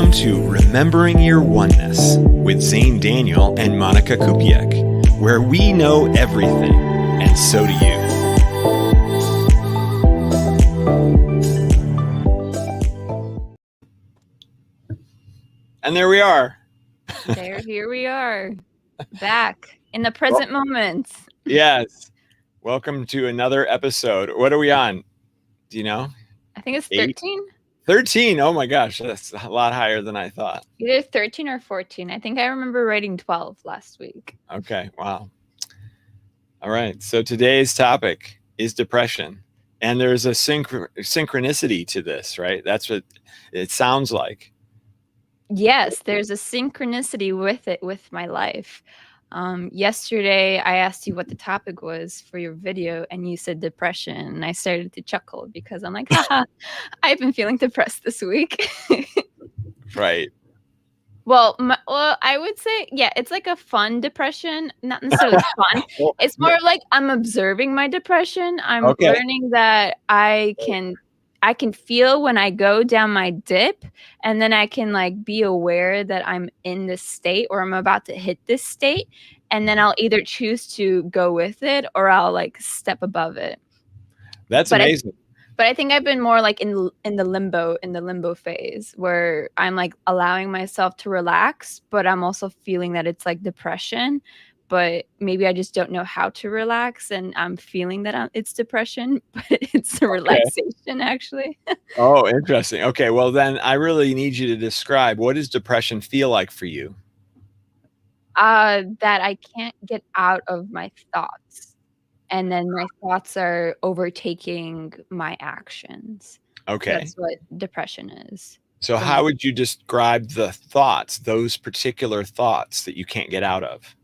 Welcome to Remembering Your Oneness with Xane Daniel and Monika Kupiec, where we know everything, and so do you. And there we are. Here we are, back in the present moment. Yes. Welcome to another episode. What are we on? Do you know? I think it's 13. 13. Oh my gosh, that's a lot higher than I thought. Either 13 or 14. I think I remember writing 12 last week. Okay, wow. All right, so today's topic is depression. And there's a synchronicity to this, right? That's what it sounds like. Yes, there's a synchronicity with it, with my life. Yesterday, I asked you what the topic was for your video, and you said depression. And I started to chuckle because I'm like, haha, I've been feeling depressed this week. Right. Well, I would say, yeah, it's like a fun depression, not necessarily fun. It's more like I'm observing my depression. I'm learning that I can feel when I go down my dip, and then I can like be aware that I'm in this state or I'm about to hit this state, and then I'll either choose to go with it or I'll like step above it. That's amazing. But I think I've been more like in the limbo phase where I'm like allowing myself to relax, but I'm also feeling that it's like depression, but maybe I just don't know how to relax, and I'm feeling that it's depression, but it's a relaxation actually. Oh, interesting. Okay, well then I really need you to describe, what does depression feel like for you? That I can't get out of my thoughts. And then my thoughts are overtaking my actions. Okay. That's what depression is. So how would you describe the thoughts, those particular thoughts that you can't get out of?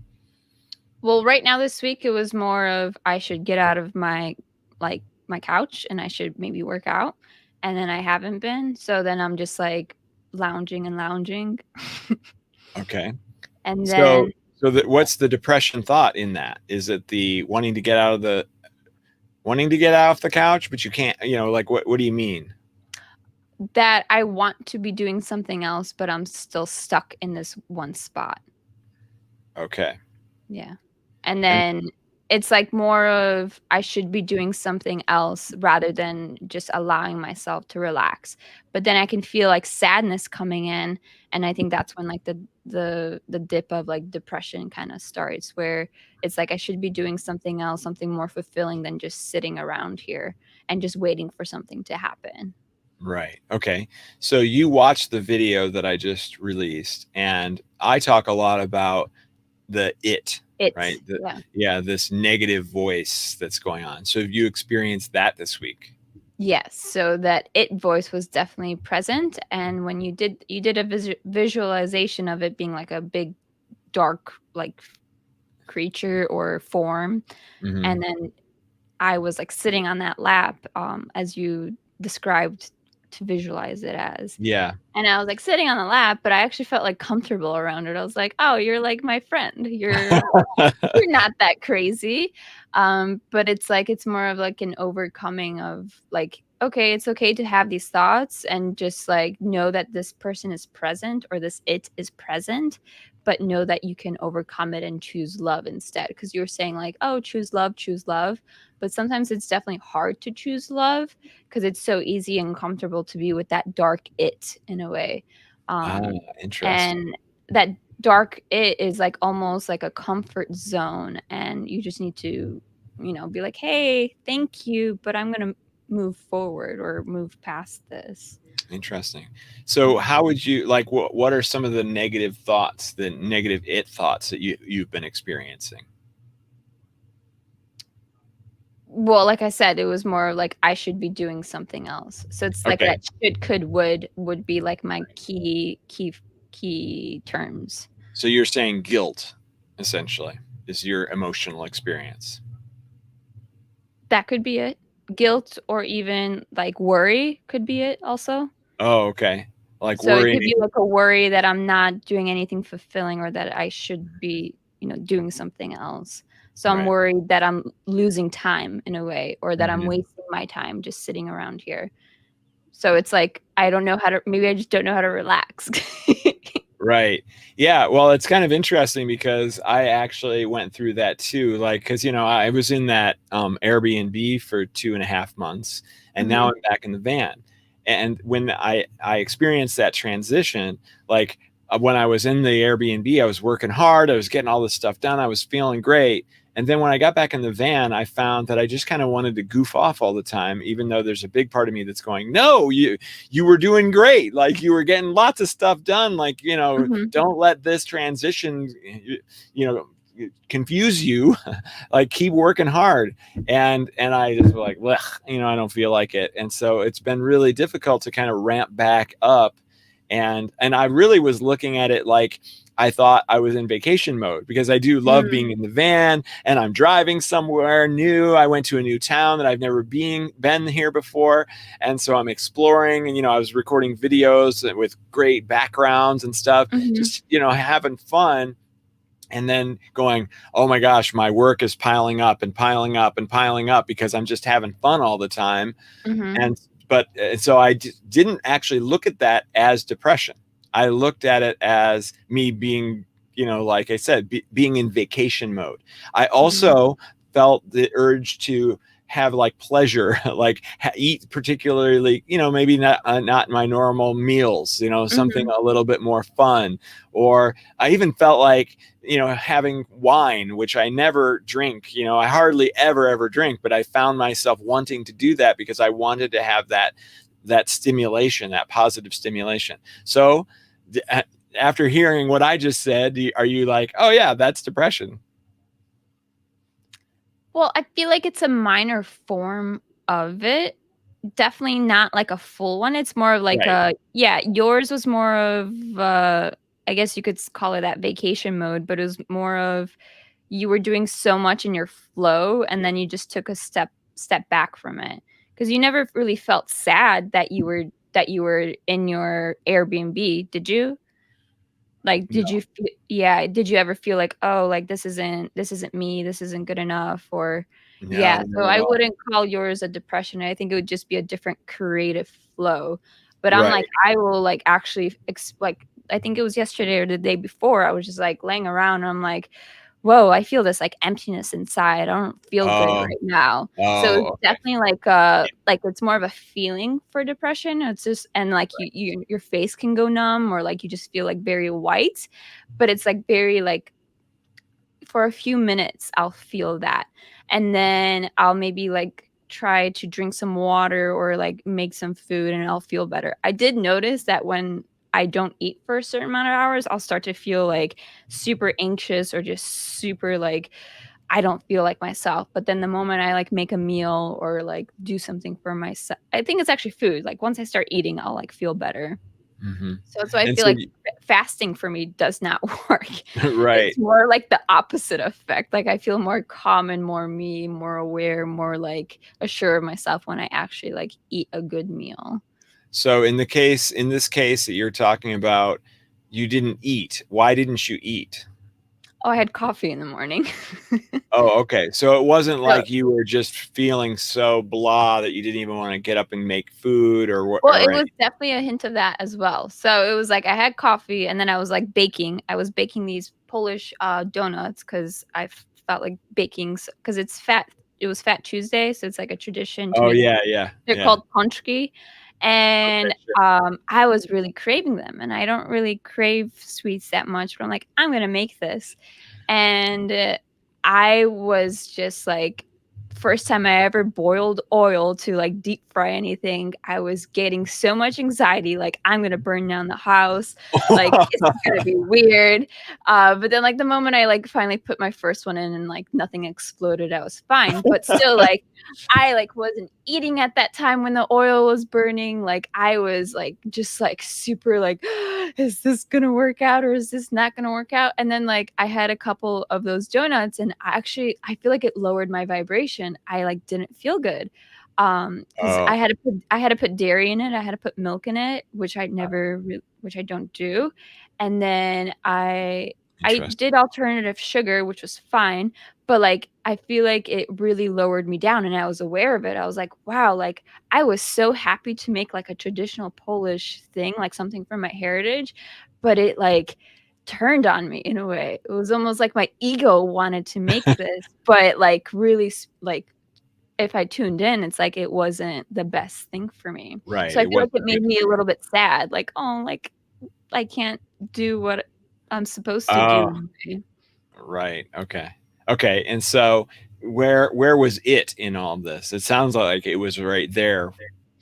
Well, right now this week, it was more of I should get out of my couch and I should maybe work out. And then I haven't been. So then I'm just like lounging and lounging. Okay. And then what's the depression thought in that? Is it the wanting to get off the couch, but you can't, like what do you mean? That I want to be doing something else, but I'm still stuck in this one spot. Okay. Yeah. And then it's like more of I should be doing something else rather than just allowing myself to relax. But then I can feel like sadness coming in, and I think that's when like the dip of like depression kind of starts, where it's like I should be doing something else, something more fulfilling than just sitting around here and just waiting for something to happen. Right. Okay. So you watched the video that I just released, and I talk a lot about the right? This negative voice that's going on. So have you experienced that this week? Yes. So that voice was definitely present. And when you did a visualization of it being like a big, dark, like creature or form. Mm-hmm. And then I was like sitting on that lap, as you described to visualize it as. Yeah. And I was like sitting on the lap, but I actually felt like comfortable around it. I was like, oh, you're like my friend. You're not that crazy. But it's like, it's more of like an overcoming of like, okay, it's okay to have these thoughts and just like know that this person is present or this it is present, but know that you can overcome it and choose love instead. Because you were saying like, oh, choose love. But sometimes it's definitely hard to choose love because it's so easy and comfortable to be with that dark it in a way. Interesting. And that dark it is like almost like a comfort zone, and you just need to, be like, hey, thank you, but I'm going to move forward or move past this. Interesting. So how would you like, what are some of the negative thoughts, the negative it thoughts that you've been experiencing? Well, like I said, it was more like I should be doing something else. So it's like that should, could, would be like my key terms. So you're saying guilt, essentially, is your emotional experience. That could be it. Guilt, or even like worry could be it also. Oh, okay. Like so worry. It could be like a worry that I'm not doing anything fulfilling, or that I should be, doing something else. So I'm worried that I'm losing time in a way, or that I'm wasting my time just sitting around here. So it's like, I don't know how to, maybe I just don't know how to relax. Right. Yeah. Well, it's kind of interesting because I actually went through that too. Like, cause I was in that Airbnb for 2.5 months, and now I'm back in the van. And when I experienced that transition, like when I was in the Airbnb, I was working hard. I was getting all this stuff done. I was feeling great. And then when I got back in the van, I found that I just kind of wanted to goof off all the time, even though there's a big part of me that's going, no, you were doing great. Like, you were getting lots of stuff done. Like, don't let this transition, confuse you. Like, keep working hard. And I just was like, I don't feel like it. And so it's been really difficult to kind of ramp back up. And I really was looking at it like I thought I was in vacation mode, because I do love being in the van and I'm driving somewhere new. I went to a new town that I've never been here before. And so I'm exploring, and, I was recording videos with great backgrounds and stuff, just, having fun. And then going, oh my gosh, my work is piling up and piling up and piling up because I'm just having fun all the time. But so I didn't actually look at that as depression. I looked at it as me being, like I said, being in vacation mode. I also felt the urge to have like pleasure, like eat particularly, maybe not my normal meals, something a little bit more fun. Or I even felt like, having wine, which I never drink, I hardly ever drink, but I found myself wanting to do that because I wanted to have that stimulation, that positive stimulation. So after hearing what I just said, are you like, oh yeah, that's depression? Well, I feel like it's a minor form of it. Definitely not like a full one. It's more of like yours was more of I guess you could call it that vacation mode, but it was more of you were doing so much in your flow, and then you just took a step back from it. Because you never really felt sad that you were in your Airbnb, did you? Like, did you did you ever feel like, "Oh, like, this isn't me, this isn't good enough," or No, so not at I all. wouldn't call yours a depression. I think it would just be a different creative flow. But I'm Right. like, I will, like, actually like, I think it was yesterday or the day before, I was just, like, laying around, and I'm like, "Whoa, I feel this, like, emptiness inside. I don't feel good Oh, right now." So it's okay. definitely like, it's more of a feeling for depression. It's just, and, like, your face can go numb, or, like, you just feel, like, very white, but it's, like, very, like, for a few minutes, I'll feel that, and then I'll maybe, like, try to drink some water or, like, make some food, and I'll feel better. I did notice that when I don't eat for a certain amount of hours, I'll start to feel, like, super anxious or just super, like, I don't feel like myself. But then the moment I, like, make a meal or, like, do something for myself, I think it's actually food. Like, once I start eating, I'll, like, feel better. So that's why I And feel so like fasting for me does not work. right. It's more like the opposite effect. Like, I feel more calm and more me, more aware, more, like, assured of myself when I actually, like, eat a good meal. So in this case that you're talking about, you didn't eat. Why didn't you eat? Oh, I had coffee in the morning. Oh, okay. So it wasn't So like you were just feeling so blah that you didn't even want to get up and make food well, it or was anything. definitely a hint of that as well. So it was like I had coffee, and then I was, like, baking. I was baking these Polish, donuts because I felt like baking because it was Fat Tuesday, so it's like a tradition to Oh make. yeah, yeah, They're yeah. called pączki, Okay, and, sure. I was really craving them, and I don't really crave sweets that much, but I'm like, "I'm gonna make this." And, I was just, like, first time I ever boiled oil to, like, deep fry anything, I was getting so much anxiety, like, "I'm gonna burn down the house, like, this is gonna be weird." But then, like, the moment I, like, finally put my first one in and, like, nothing exploded, I was fine, but still, like, I, like, wasn't eating at that time when the oil was burning, like, I was, like, just, like, super, like, "Is this gonna work out or is this not gonna work out?" And then, like, I had a couple of those donuts, and I feel like it lowered my vibration. I, like, didn't feel good, 'cause Oh, I had to put dairy in it, I had to put milk in it, which I don't do, and then I did alternative sugar, which was fine, but, like, I feel like it really lowered me down, and I was aware of it. I was like, "Wow," like, I was so happy to make, like, a traditional Polish thing, like, something from my heritage, but it, like, turned on me in a way. It was almost like my ego wanted to make this, but, like, really like, if I tuned in, it's like it wasn't the best thing for me. Right. So I It feel like wasn't it made good. me a little bit sad, like, "Oh, like, I can't do what I'm supposed to do Oh, in a way." right. Okay. Okay. And so where was it in all this? It sounds like it was right there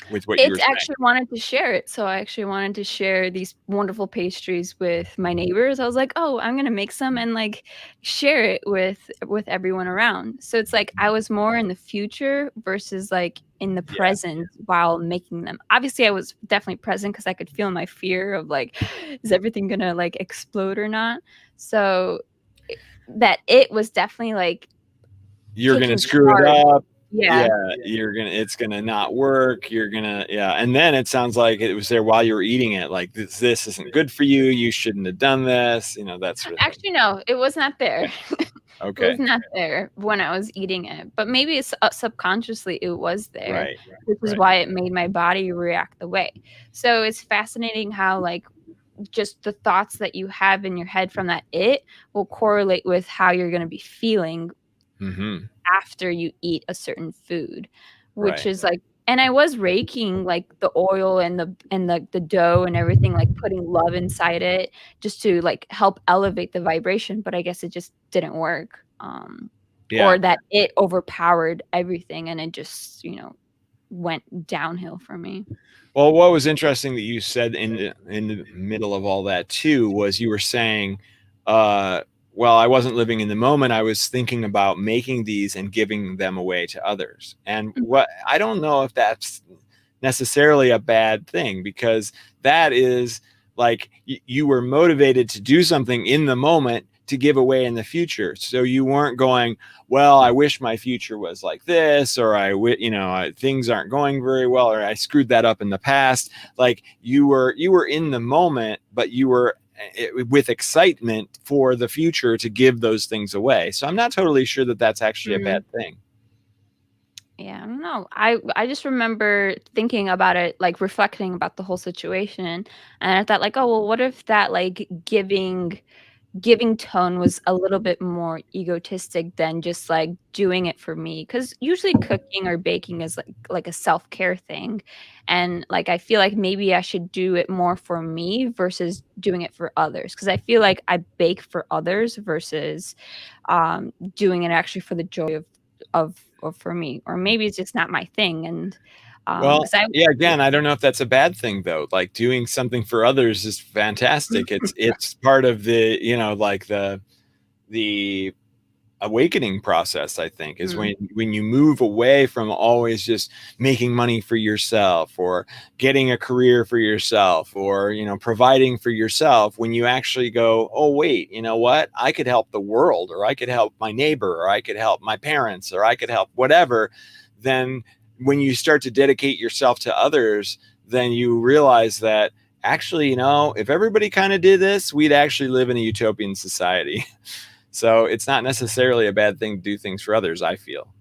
with what you It were saying. actually wanted to share it, so I actually wanted to share these wonderful pastries with my neighbors. I was like, "Oh, I'm gonna make some and, like, share it with everyone around." So it's like I was more in the future versus, like, in the Yeah. present while making them. Obviously, I was definitely present because I could feel my fear of, like, is everything gonna, like, explode or not? So, it was definitely, like, You're gonna taking screw it charge. up. Yeah. Yeah, it's gonna not work. You're gonna, yeah. And then it sounds like it was there while you were eating it. Like this isn't good for you. You shouldn't have done this. You know, that sort of thing. Actually, no, it was not there. It was Okay. not there when I was eating it, but maybe it's subconsciously it was there, Right. which is Right. why it made my body react the way. So it's fascinating how, like, just the thoughts that you have in your head from that will correlate with how you're gonna be feeling Mm-hmm. after you eat a certain food, which Right. is like, and I was raking, like, the oil and the dough and everything, like, putting love inside it just to, like, help elevate the vibration, but I guess it just didn't work, or Yeah. that it overpowered everything and it just, went downhill for me. Well, what was interesting that you said in the middle of all that too was you were saying, uh, well, I wasn't living in the moment. I was thinking about making these and giving them away to others. And Mm, what I don't know if that's necessarily a bad thing, because that is like you were motivated to do something in the moment to give away in the future. So you weren't going, well, I wish my future was like this, or things aren't going very well, or I screwed that up in the past. Like you were in the moment, but you were with excitement for the future to give those things away. So I'm not totally sure that that's actually a mm. bad thing. Yeah, I don't know. I just remember thinking about it, like, reflecting about the whole situation, and I thought, like, "Oh, well, what if that, like, giving tone was a little bit more egotistic than just, like, doing it for me, because usually cooking or baking is like a self-care thing, and, like, I feel like maybe I should do it more for me versus doing it for others, because I feel like I bake for others versus, doing it actually for the joy of for me, or maybe it's just not my thing, and, Well, 'cause I yeah, again, I don't know if that's a bad thing though. Like doing something for others is fantastic. It's part of the, like the awakening process, I think, is Mhm, when you move away from always just making money for yourself, or getting a career for yourself, or providing for yourself. When you actually go, oh wait, you know what, I could help the world, or I could help my neighbor, or I could help my parents, or I could help whatever. Then when you start to dedicate yourself to others, then you realize that actually, if everybody kind of did this, we'd actually live in a utopian society. So it's not necessarily a bad thing to do things for others, I feel.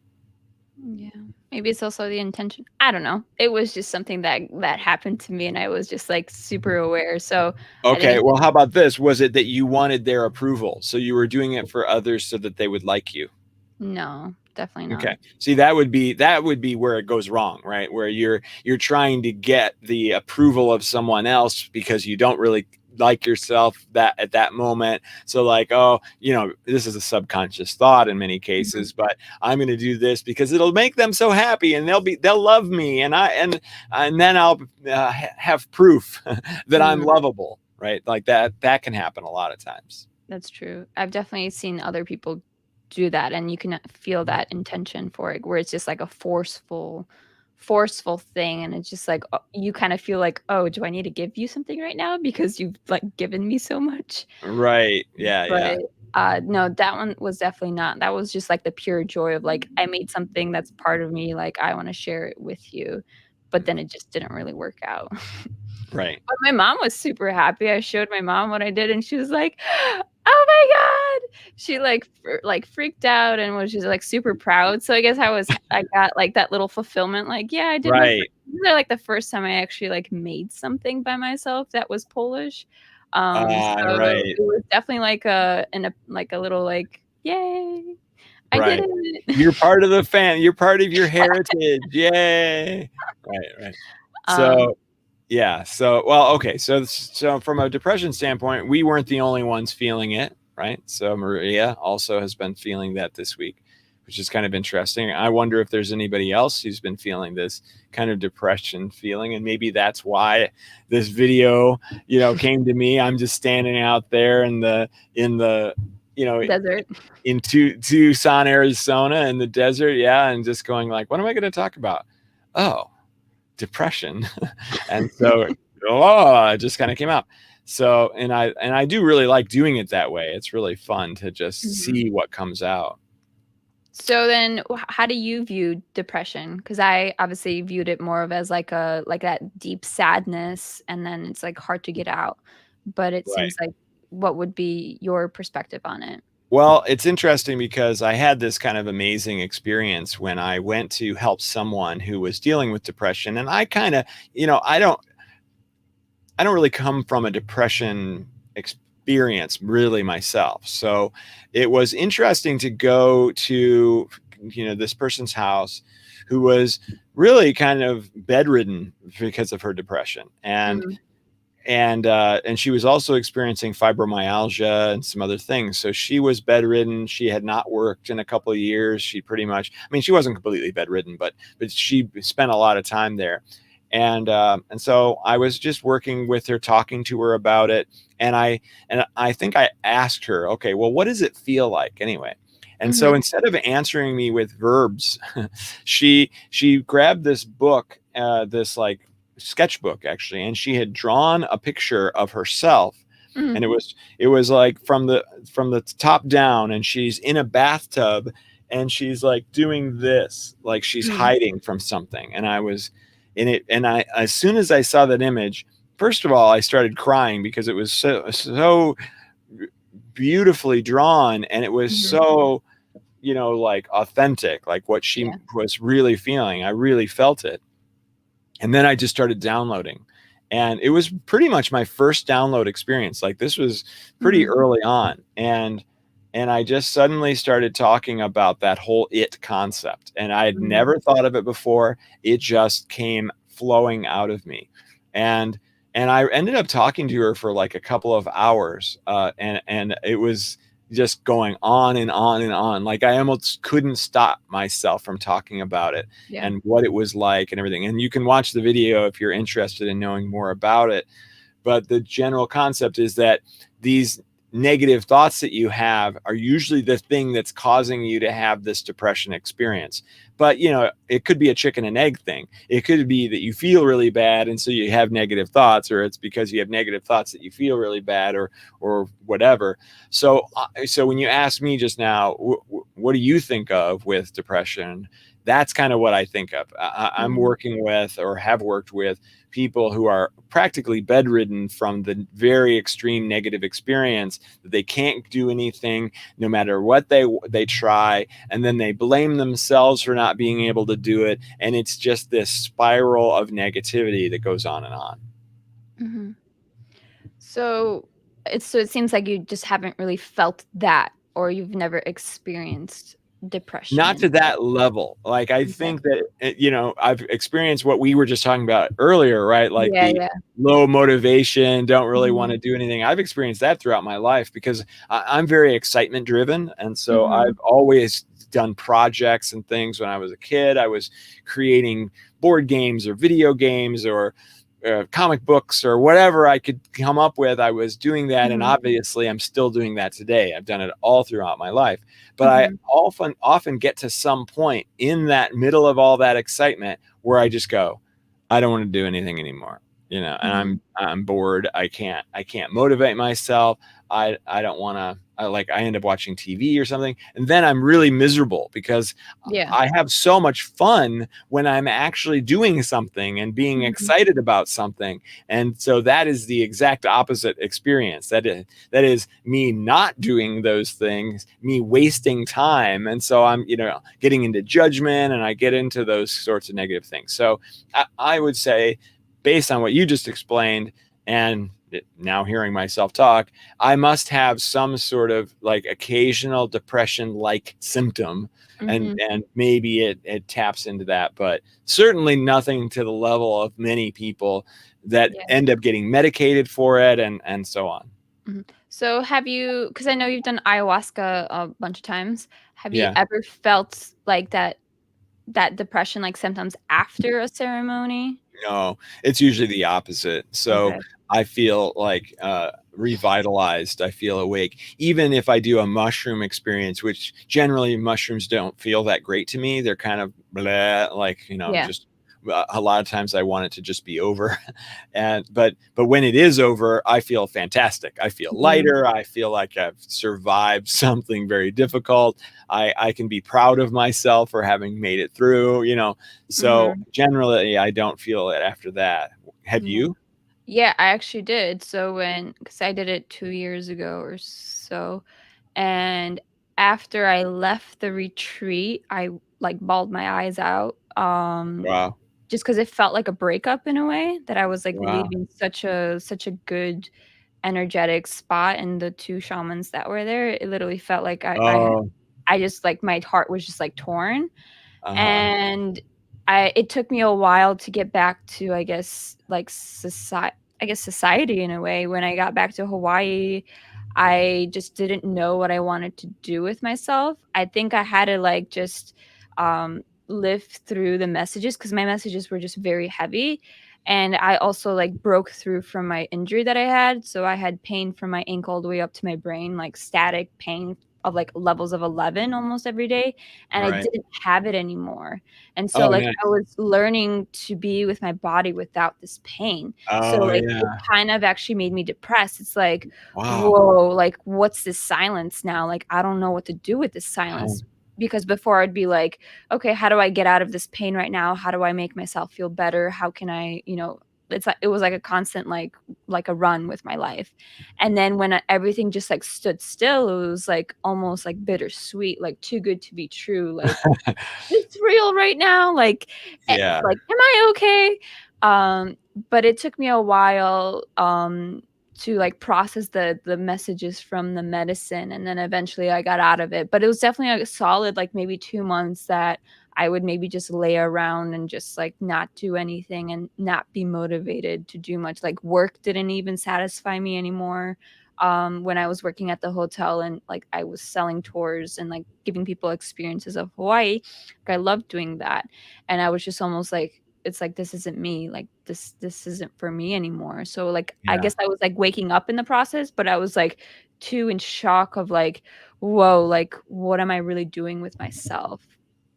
yeah, maybe it's also the intention. I don't know. It was just something that happened to me, and I was just, like, super aware, so I think Okay, it's well, how about this? Was it that you wanted their approval? So you were doing it for others so that they would like you? no, definitely not. Okay. See, that would be where it goes wrong, right? Where you're trying to get the approval of someone else because you don't really like yourself that at that moment. So like, oh, this is a subconscious thought in many Mhm, cases, but I'm going to do this because it'll make them so happy, and they'll love me, and then I'll have proof that I'm mm, lovable, right? Like that can happen a lot of times. that's true. I've definitely seen other people do that, and you can feel that intention for it, where it's just, like, a forceful thing, and it's just like, you kinda feel like, "Oh, do I need to give you something right now because you've, like, given me so much?" Right. Yeah, But, yeah. no, that one was definitely not. That was just, like, the pure joy of, like, I made something that's part of me, like, I wanna share it with you, but then it just didn't really work out. Right. But my mom was super happy. I showed my mom what I did, and she was like, "Oh my god!" She like freaked out and was just like super proud. So I guess I got like that little fulfillment. Like, yeah, I did my. Right. These are like the first time I actually like made something by myself that was Polish. So Right. it was definitely like like a little like, yay, I did Right. it. You're part of the you're part of your heritage. Yay. Right, right. Um, So, yeah. So, well, okay. So from a depression standpoint, we weren't the only ones feeling it, right? So Maria also has been feeling that this week, which is kind of interesting. I wonder if there's anybody else who's been feeling this kind of depression feeling, and maybe that's why this video, came to me. I'm just standing out there in the desert. in Tucson, Arizona, in the desert, yeah, and just going like, what am I going to talk about? Oh, depression. And so, it just kind of came out. So, and I do really like doing it that way. It's really fun to just see what comes out. So then how do you view depression? Because I obviously viewed it more of as like that deep sadness, and then it's like hard to get out. But it Right. seems like, what would be your perspective on it? Well, it's interesting because I had this kind of amazing experience when I went to help someone who was dealing with depression. And I kind of, I don't really come from a depression experience really myself. So it was interesting to go to, this person's house who was really kind of bedridden because of her depression. And she was also experiencing fibromyalgia and some other things. So she was bedridden. She had not worked in a couple of years. She pretty much, she wasn't completely bedridden, but she spent a lot of time there. And so I was just working with her, talking to her about it. And I think I asked her, okay, well, what does it feel like anyway? And so instead of answering me with verbs, she grabbed this book, this like sketchbook actually, and she had drawn a picture of herself, and it was like from the top down, and she's in a bathtub, and she's like doing this, like she's hiding from something. And I was in it, and I, as soon as I saw that image, first of all, I started crying because it was so beautifully drawn, and it was so like authentic, like what she was really feeling. I really felt it. And then I just started downloading, and it was pretty much my first download experience. Like this was pretty early on. And I just suddenly started talking about that whole it concept. And I had never thought of it before. It just came flowing out of me. And I ended up talking to her for like a couple of hours. And it was just going on and on and on. Like I almost couldn't stop myself from talking about it and what it was like and everything. And you can watch the video if you're interested in knowing more about it. But the general concept is that these negative thoughts that you have are usually the thing that's causing you to have this depression experience. But, it could be a chicken and egg thing. It could be that you feel really bad, and so you have negative thoughts, or it's because you have negative thoughts that you feel really bad, or whatever. So when you asked me just now, what do you think of with depression? That's kind of what I think of. I'm working with, or have worked with, people who are practically bedridden from the very extreme negative experience, that they can't do anything no matter what they try, and then they blame themselves for not being able to do it, and it's just this spiral of negativity that goes on and on. So it seems like you just haven't really felt that, or you've never experienced depression. Not to that level. Like I think that I've experienced what we were just talking about earlier, right? Like the low motivation, don't really want to do anything. I've experienced that throughout my life because I'm very excitement driven, and so I've always done projects and things. When I was a kid, I was creating board games or video games or comic books or whatever I could come up with. I was doing that, and obviously I'm still doing that today. I've done it all throughout my life. But I often get to some point in that middle of all that excitement where I just go, I don't want to do anything anymore, and I'm bored. I can't motivate myself. I don't want to, I end up watching TV or something, and then I'm really miserable because I have so much fun when I'm actually doing something and being excited about something. And so that is the exact opposite experience. That is me not doing those things, me wasting time. And so I'm, getting into judgment, and I get into those sorts of negative things. So I would say, based on what you just explained, and now hearing myself talk, I must have some sort of like occasional depression-like symptom, and maybe it taps into that, but certainly nothing to the level of many people that end up getting medicated for it and so on. So have you, because I know you've done ayahuasca a bunch of times, have you ever felt like that depression, like symptoms after a ceremony? No, it's usually the opposite. So I feel like revitalized. I feel awake. Even if I do a mushroom experience, which generally mushrooms don't feel that great to me. They're kind of blah, like, just a lot of times I want it to just be over. But when it is over, I feel fantastic. I feel lighter. I feel like I've survived something very difficult. I can be proud of myself for having made it through, so generally I don't feel it after that. Have you? Yeah, I actually did. So because I did it 2 years ago or so, and after I left the retreat, I like bawled my eyes out. Wow. Just because it felt like a breakup in a way, that I was like Wow. leaving such a good energetic spot, and the 2 shamans that were there, it literally felt like Oh. I just like my heart was just like torn. Uh-huh. And it took me a while to get back to, I guess, like society in a way. When I got back to Hawaii, I just didn't know what I wanted to do with myself. I think I had to like just live through the messages, because my messages were just very heavy. And I also like broke through from my injury that I had. So I had pain from my ankle all the way up to my brain, like static pain of like levels of 11 almost every day. And I Right. didn't have it anymore. And so Oh, like nice. I was learning to be with my body without this pain. So Oh, like it yeah. kind of actually made me depressed. It's like, Wow. whoa, like what's this silence now? Like I don't know what to do with this silence. Because before I'd be like, okay, how do I get out of this pain right now? How do I make myself feel better? How can I, it was like a constant like a run with my life. And then when everything just like stood still, it was like almost like bittersweet, like too good to be true. Like it's real right now. Like, Yeah. like, am I okay? But it took me a while to like process the messages from the medicine, and then eventually I got out of it. But it was definitely a solid like maybe 2 months that I would maybe just lay around and just like not do anything and not be motivated to do much. Like work didn't even satisfy me anymore. When I was working at the hotel and like I was selling tours and like giving people experiences of Hawaii, like, I loved doing that. And I was just almost like, it's like this isn't me. Like this isn't for me anymore. So like I Yeah. guess I was like waking up in the process, but I was like too in shock of like, whoa, like what am I really doing with myself?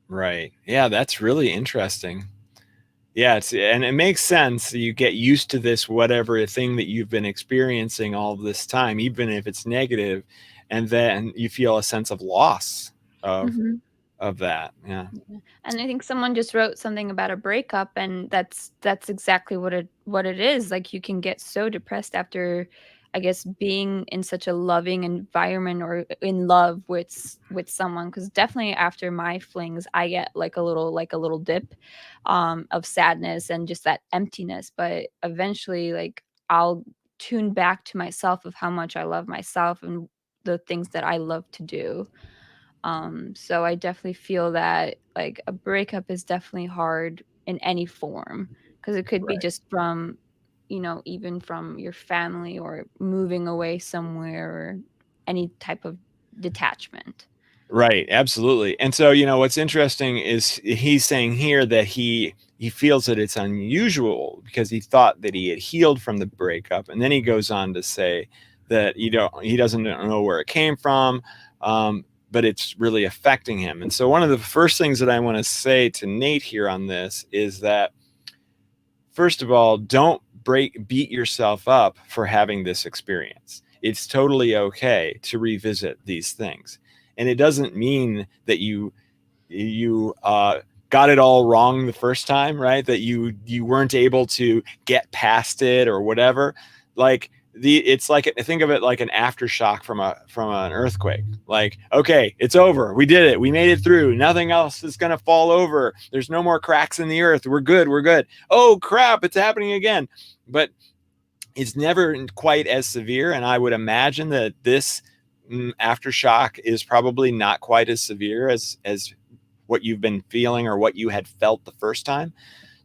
Right. Yeah, that's really interesting. Yeah, and it makes sense. You get used to this whatever thing that you've been experiencing all this time, even if it's negative, and then you feel a sense of loss of Mhm. that. Yeah. And I think someone just wrote something about a breakup, and that's exactly what it is. Like you can get so depressed after, I guess, being in such a loving environment or in love with someone. Because definitely after my flings, I get like a little dip of sadness and just that emptiness. But eventually, like I'll tune back to myself of how much I love myself and the things that I love to do. So I definitely feel that like a breakup is definitely hard in any form, because it could be Right. just from, even from your family or moving away somewhere or any type of detachment. Right, absolutely. And so, what's interesting is he's saying here that he feels that it's unusual because he thought that he had healed from the breakup, and then he goes on to say that he doesn't know where it came from, but it's really affecting him. And so, one of the first things that I want to say to Nate here on this is that, first of all, don't beat yourself up for having this experience. it's totally okay to revisit these things. And it doesn't mean that you got it all wrong the first time, right? That you weren't able to get past it or whatever. Like it's like, think of it like an aftershock from an earthquake. Like, okay, it's over. We did it. We made it through. Nothing else is going to fall over. There's no more cracks in the earth. We're good. We're good. Oh crap, it's happening again. But it's never quite as severe. And I would imagine that this aftershock is probably not quite as severe as what you've been feeling or what you had felt the first time.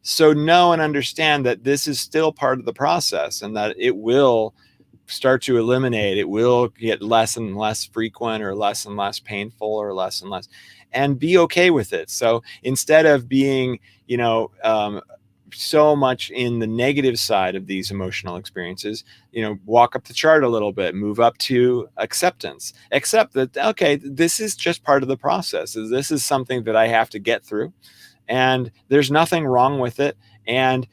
So know and understand that this is still part of the process, and that it will start to eliminate. It will get less and less frequent, or less and less painful, or less and less, and be okay with it. So instead of being, so much in the negative side of these emotional experiences, walk up the chart a little bit, move up to acceptance. Accept that, okay, this is just part of the process. This is something that I have to get through, and there's nothing wrong with it. And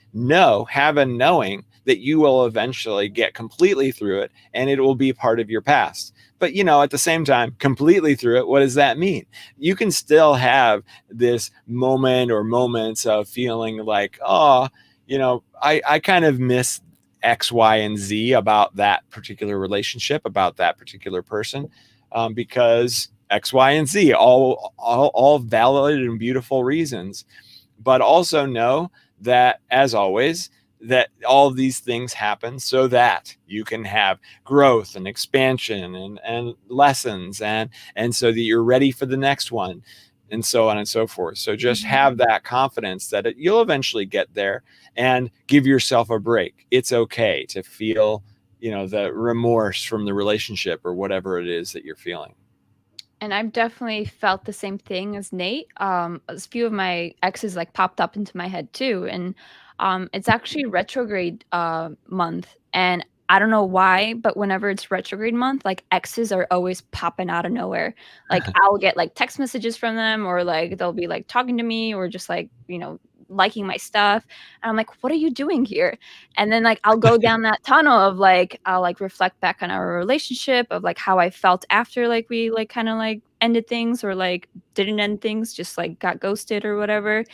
have a knowing that you will eventually get completely through it, and it will be part of your past. But, at the same time, completely through it, what does that mean? You can still have this moment or moments of feeling like, I kind of miss X, Y, and Z about that particular relationship, about that particular person, because X, Y, and Z, all valid and beautiful reasons. But also know that, as always, that all of these things happen so that you can have growth and expansion and lessons, and so that you're ready for the next one, and so on and so forth. So just have that confidence that you'll eventually get there, and give yourself a break. It's okay to feel, the remorse from the relationship or whatever it is that you're feeling. And I've definitely felt the same thing as Nate. A few of my exes popped up into my head too, and it's actually retrograde month, and I don't know why, but whenever it's retrograde month, exes are always popping out of nowhere. I'll get text messages from them, or they'll be talking to me, or just liking my stuff, and I'm like, what are you doing here? And then I'll go down that tunnel of I'll reflect back on our relationship, of how I felt after we kind of ended things, or didn't end things, just got ghosted or whatever.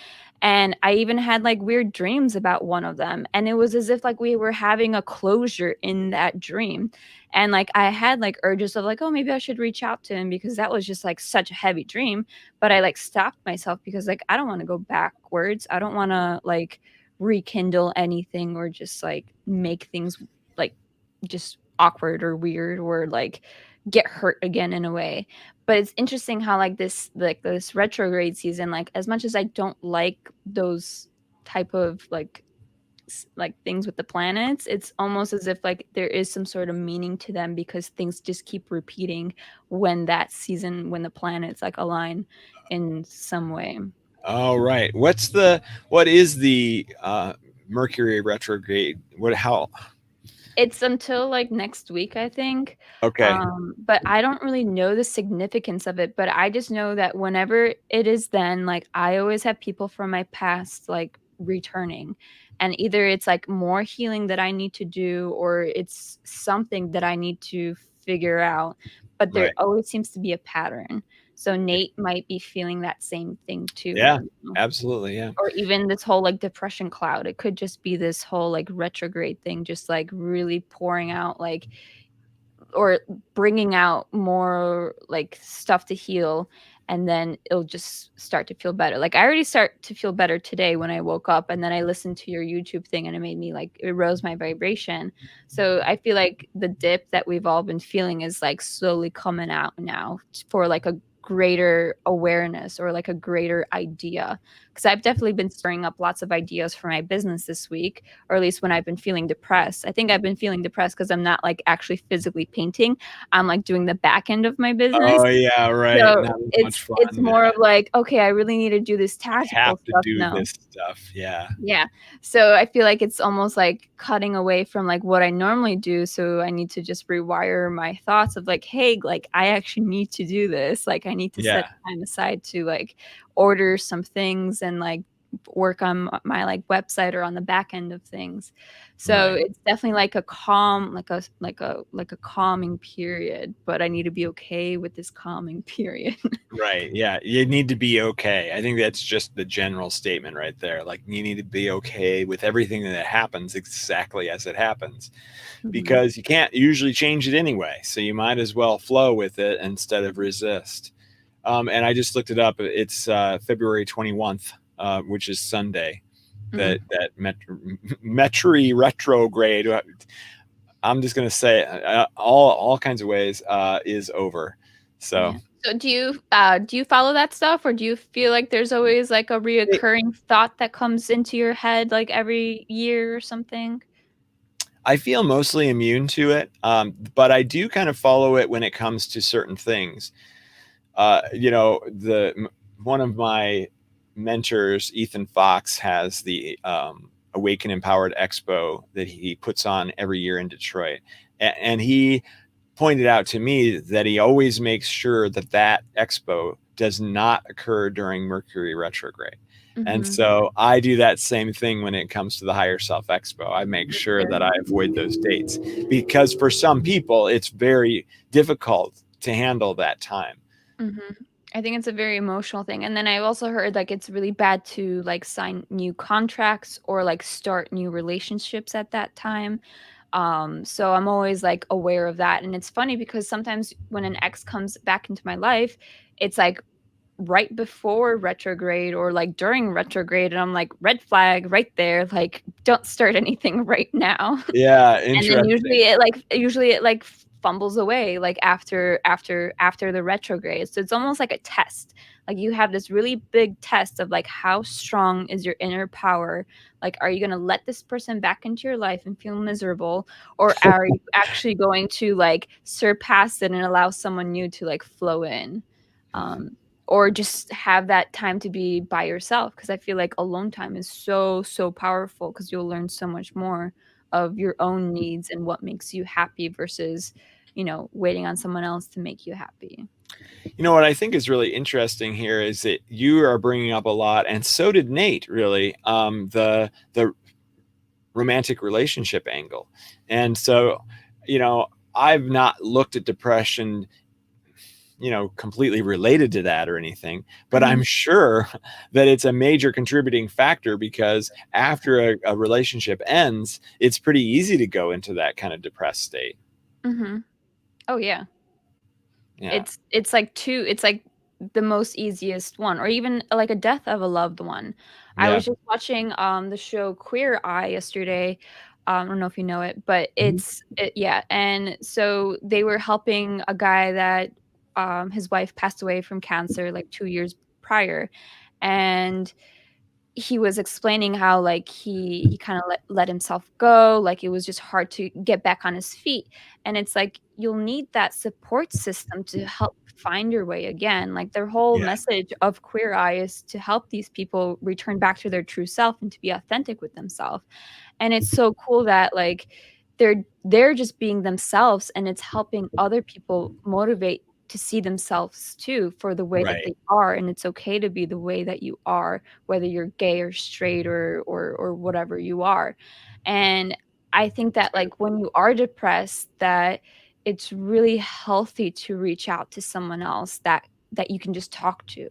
And I even had weird dreams about one of them, and it was as if we were having a closure in that dream. And I had urges of oh, maybe I should reach out to him, because that was just such a heavy dream. But I stopped myself, because I don't want to go backwards. I don't want to rekindle anything, or just make things just awkward or weird, or get hurt again in a way. But it's interesting how this retrograde season, as much as I don't like those type of things with the planets, it's almost as if there is some sort of meaning to them, because things just keep repeating when that season, when the planets align in some way. All right. What is the Mercury retrograde? How? It's until next week, I think. Okay. But I don't really know the significance of it, but I just know that whenever it is then, I always have people from my past returning. And either it's more healing that I need to do, or it's something that I need to figure out. But there always seems to be a pattern. So Nate might be feeling that same thing too. Yeah, absolutely. Yeah. Or even this whole depression cloud. It could just be this whole retrograde thing, just really pouring out or bringing out more stuff to heal, and then it'll just start to feel better. I already start to feel better today when I woke up, and then I listened to your YouTube thing, and it made me it rose my vibration. So I feel the dip that we've all been feeling is slowly coming out now, for a greater awareness, or a greater idea. Because I've definitely been stirring up lots of ideas for my business this week, or at least when I've been feeling depressed. I think I've been feeling depressed because I'm not actually physically painting. I'm doing the back end of my business. Oh yeah, right. So it's more of okay, I really need to do this tactical I have stuff to do now. this stuff. Yeah. Yeah. So I feel it's almost cutting away from what I normally do. So I need to just rewire my thoughts of hey, I actually need to do this. I need to set time aside to order some things, and work on my like website or on the back end of things. So Right. it's definitely like a calm, like a calming period, but I need to be okay with this calming period. Right. Yeah. You need to be okay. I think that's just the general statement right there. Like, you need to be okay with everything that happens exactly as it happens, Mhm. because you can't usually change it anyway. So you might as well flow with it instead of resist. And I just looked it up. It's February 21st, which is Sunday, Mm. that Mercury retrograde. I'm just going to say all kinds of ways is over. So. Yeah. So do you follow that stuff, or do you feel like there's always like a reoccurring thought that comes into your head like every year or something? I feel mostly immune to it, but I do kind of follow it when it comes to certain things. One of my mentors, Ethan Fox, has the Awaken Empowered Expo that he puts on every year in Detroit, and he pointed out to me that he always makes sure that that expo does not occur during Mercury retrograde. And Mhm. so I do that same thing when it comes to the Higher Self Expo. I make sure that I avoid those dates, because for some people, it's very difficult to handle that time. Mhm. I think it's a very emotional thing, and then I've also heard, like, it's really bad to, like, sign new contracts or, like, start new relationships at that time. So I'm always, like, aware of that, and it's funny because sometimes when an ex comes back into my life, it's, like, right before retrograde or, like, during retrograde, and I'm like, "Red flag right there, like, don't start anything right now." Yeah, And then interesting. usually it, like, fumbles away, like, after the retrograde, so it's almost like a test. Like, you have this really big test of, like, how strong is your inner power? Like, are you gonna let this person back into your life and feel miserable, or are you actually going to, like, surpass it and allow someone new to, like, flow in? Um, or just have that time to be by yourself, because I feel like alone time is so, so powerful, because 'cause you'll learn so much more of your own needs and what makes you happy versus, waiting on someone else to make you happy. You know what I think is really interesting here is that you are bringing up a lot, and so did Nate. Really, the romantic relationship angle, and so, I've not looked at depression, completely related to that or anything, but Mhm, I'm sure that it's a major contributing factor, because after a relationship ends, it's pretty easy to go into that kind of depressed state. mhm. Oh, yeah. Yeah. It's like the most easiest one, or even, like, a death of a loved one. I Yeah. was just watching, the show Queer Eye yesterday. I don't know if you know it, but Mhm. yeah, and so they were helping a guy that, his wife passed away from cancer, like, 2 years prior, and he was explaining how, like, he kinda let himself go, like, it was just hard to get back on his feet, and it's like, you'll need that support system to help find your way again. Like, their whole Yeah. message of Queer Eye is to help these people return back to their true self and to be authentic with themselves. And it's so cool that, like, they're just being themselves, and it's helping other people motivate to see themselves too for the way that Right. they are, and it's okay to be the way that you are, whether you're gay or straight or whatever you are. And I think that, like, when you are depressed, that it's really healthy to reach out to someone else that you can just talk to.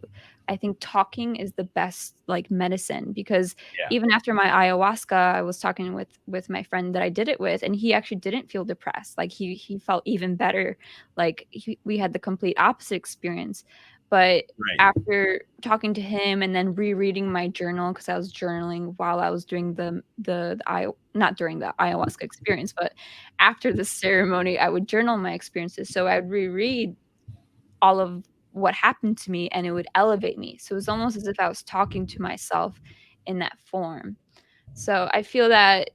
I think talking is the best, like, medicine, because Yeah. even after my ayahuasca, I was talking with my friend that I did it with, and he actually didn't feel depressed. Like, he felt even better. Like, we had the complete opposite experience. But Right. after talking to him and then rereading my journal, because I was journaling while I was doing the aya not during the ayahuasca experience, but after the ceremony, I would journal my experiences. So I would reread all of what happened to me, and it would elevate me. So it was almost as if I was talking to myself in that form. So I feel that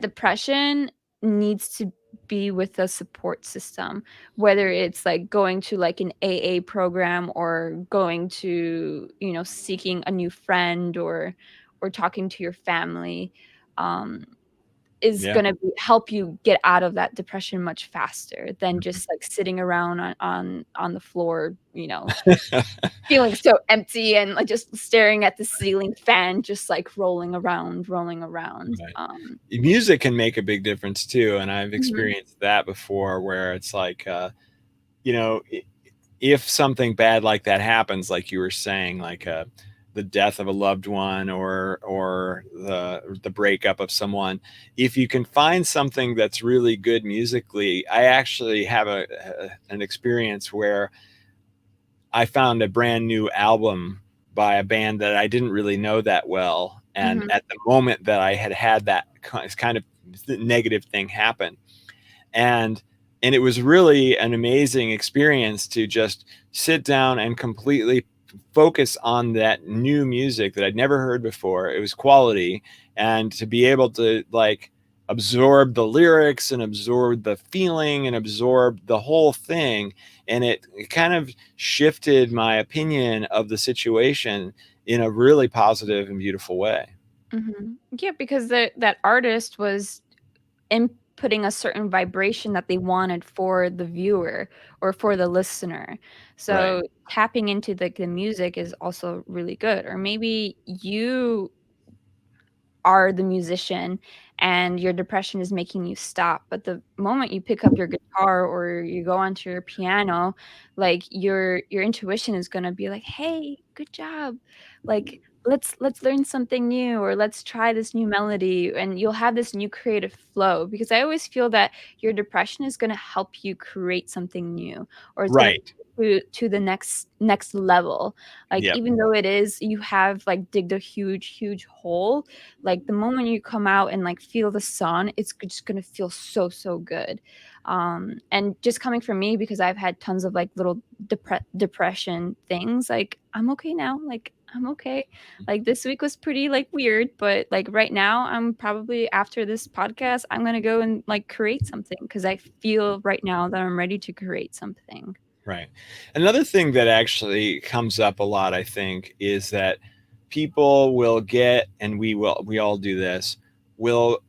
depression needs to be with a support system, whether it's, like, going to, like, an AA program, or going to, seeking a new friend, or talking to your family. Um, is gonna help you get out of that depression much faster than just like sitting around on the floor, you know, feeling so empty and like just staring at the ceiling fan, just like rolling around. Right. Music can make a big difference too, and I've experienced that before, where it's like, you know, if something bad like that happens, like you were saying, like the death of a loved one or the breakup of someone, if you can find something that's really good musically, I actually have an experience where I found a brand new album by a band that I didn't really know that well. And at the moment that I had that kind of negative thing happen, and it was really an amazing experience to just sit down and completely focus on that new music that I'd never heard before. It was quality, and to be able to like absorb the lyrics and absorb the feeling and absorb the whole thing. And it kind of shifted my opinion of the situation in a really positive and beautiful way. Yeah, because that artist was inputting a certain vibration that they wanted for the viewer or for the listener. So tapping into the music is also really good. Or maybe you are the musician and your depression is making you stop, but the moment you pick up your guitar or you go onto your piano, like your intuition is going to be like, hey, good job, like let's learn something new, or let's try this new melody, and you'll have this new creative flow. Because I always feel that your depression is going to help you create something new, or it's going to the next level. Like even though it is, you have like digged a huge hole, like the moment you come out and like feel the sun, it's just gonna feel so good. And just coming from me, because I've had tons of like little depression things, like I'm okay now, like I'm okay. Like this week was pretty like weird, but like right now I'm probably, after this podcast, I'm gonna go and like create something, because I feel right now that I'm ready to create something. Right. Another thing that actually comes up a lot, I think, is that people will get, and we all do this, will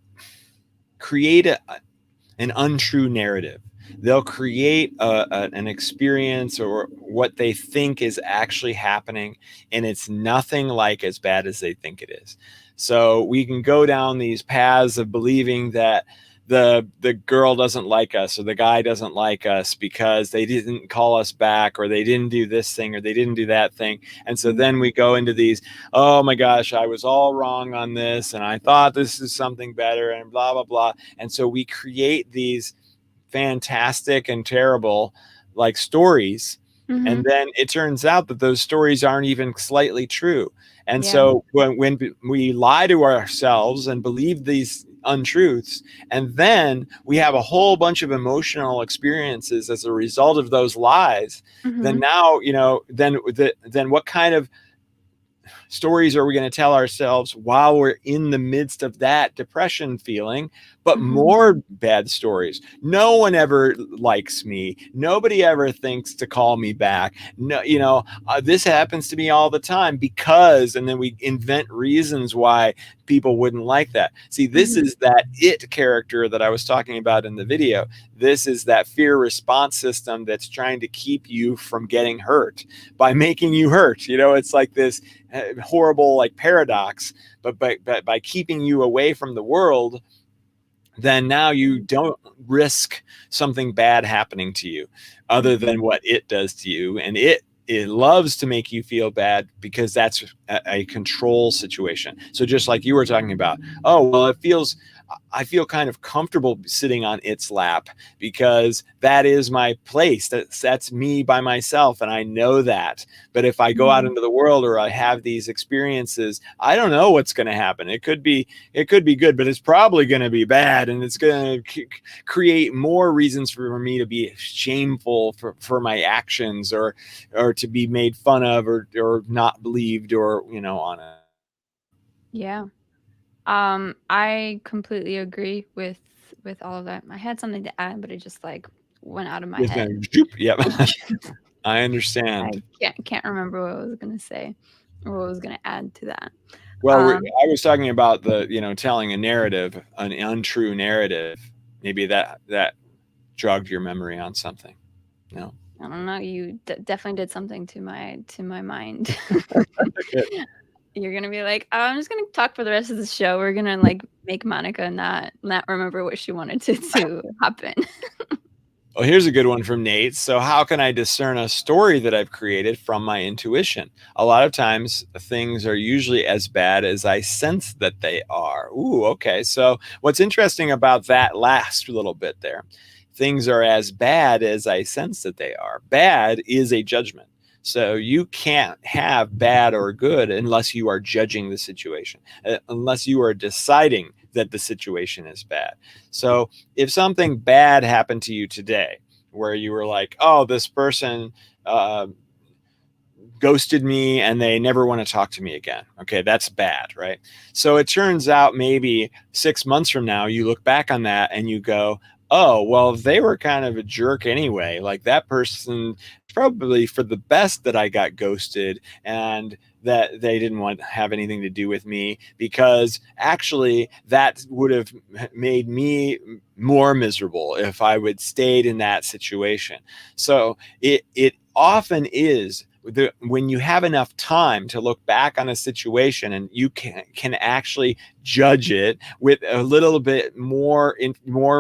create an untrue narrative. They'll create an experience or what they think is actually happening, and it's nothing like as bad as they think it is. So we can go down these paths of believing that the girl doesn't like us, or the guy doesn't like us because they didn't call us back, or they didn't do this thing, or they didn't do that thing. And so then we go into these, oh my gosh, I was all wrong on this, and I thought this is something better, and blah blah blah. And so we create these fantastic and terrible like stories, and then it turns out that those stories aren't even slightly true. And so when we lie to ourselves and believe these untruths, and then we have a whole bunch of emotional experiences as a result of those lies, then now, you know, then what kind of stories are we going to tell ourselves while we're in the midst of that depression feeling? But more bad stories. No one ever likes me. Nobody ever thinks to call me back. No, you know, this happens to me all the time because, and then we invent reasons why people wouldn't like that. See, this is that it character that I was talking about in the video. This is that fear response system that's trying to keep you from getting hurt by making you hurt. You know, it's like this horrible like paradox, but by keeping you away from the world, then now you don't risk something bad happening to you other than what it does to you. And it loves to make you feel bad because that's a control situation. So just like you were talking about, oh, well, I feel kind of comfortable sitting on its lap because that is my place. That's me by myself, and I know that. But if I go out into the world or I have these experiences, I don't know what's going to happen. It could be good, but it's probably going to be bad, and it's going to create more reasons for me to be shameful for my actions, or to be made fun of, or not believed, or, you know, on it. Yeah. I completely agree with all of that. I had something to add, but it just like went out of my head. Yep. I understand. I can't remember what I was gonna say or what I was gonna add to that. Well, I was talking about telling a narrative, an untrue narrative. Maybe that jogged your memory on something. No, I don't know. You definitely did something to my mind. You're gonna be like, oh, I'm just gonna talk for the rest of the show. We're gonna like make Monika not remember what she wanted to happen. Well, here's a good one from Nate. So how can I discern a story that I've created from my intuition? A lot of times things are usually as bad as I sense that they are. Ooh, okay. So what's interesting about that last little bit there, things are as bad as I sense that they are. Bad is a judgment. So you can't have bad or good unless you are judging the situation, unless you are deciding that the situation is bad. So if something bad happened to you today, where you were like, oh, this person ghosted me and they never want to talk to me again. Okay, that's bad, right? So it turns out maybe 6 months from now, you look back on that and you go, oh, well, they were kind of a jerk anyway. Like that person, probably for the best that I got ghosted and that they didn't want to have anything to do with me, because actually that would have made me more miserable if I would stayed in that situation. So it often is when you have enough time to look back on a situation and you can actually judge it with a little bit more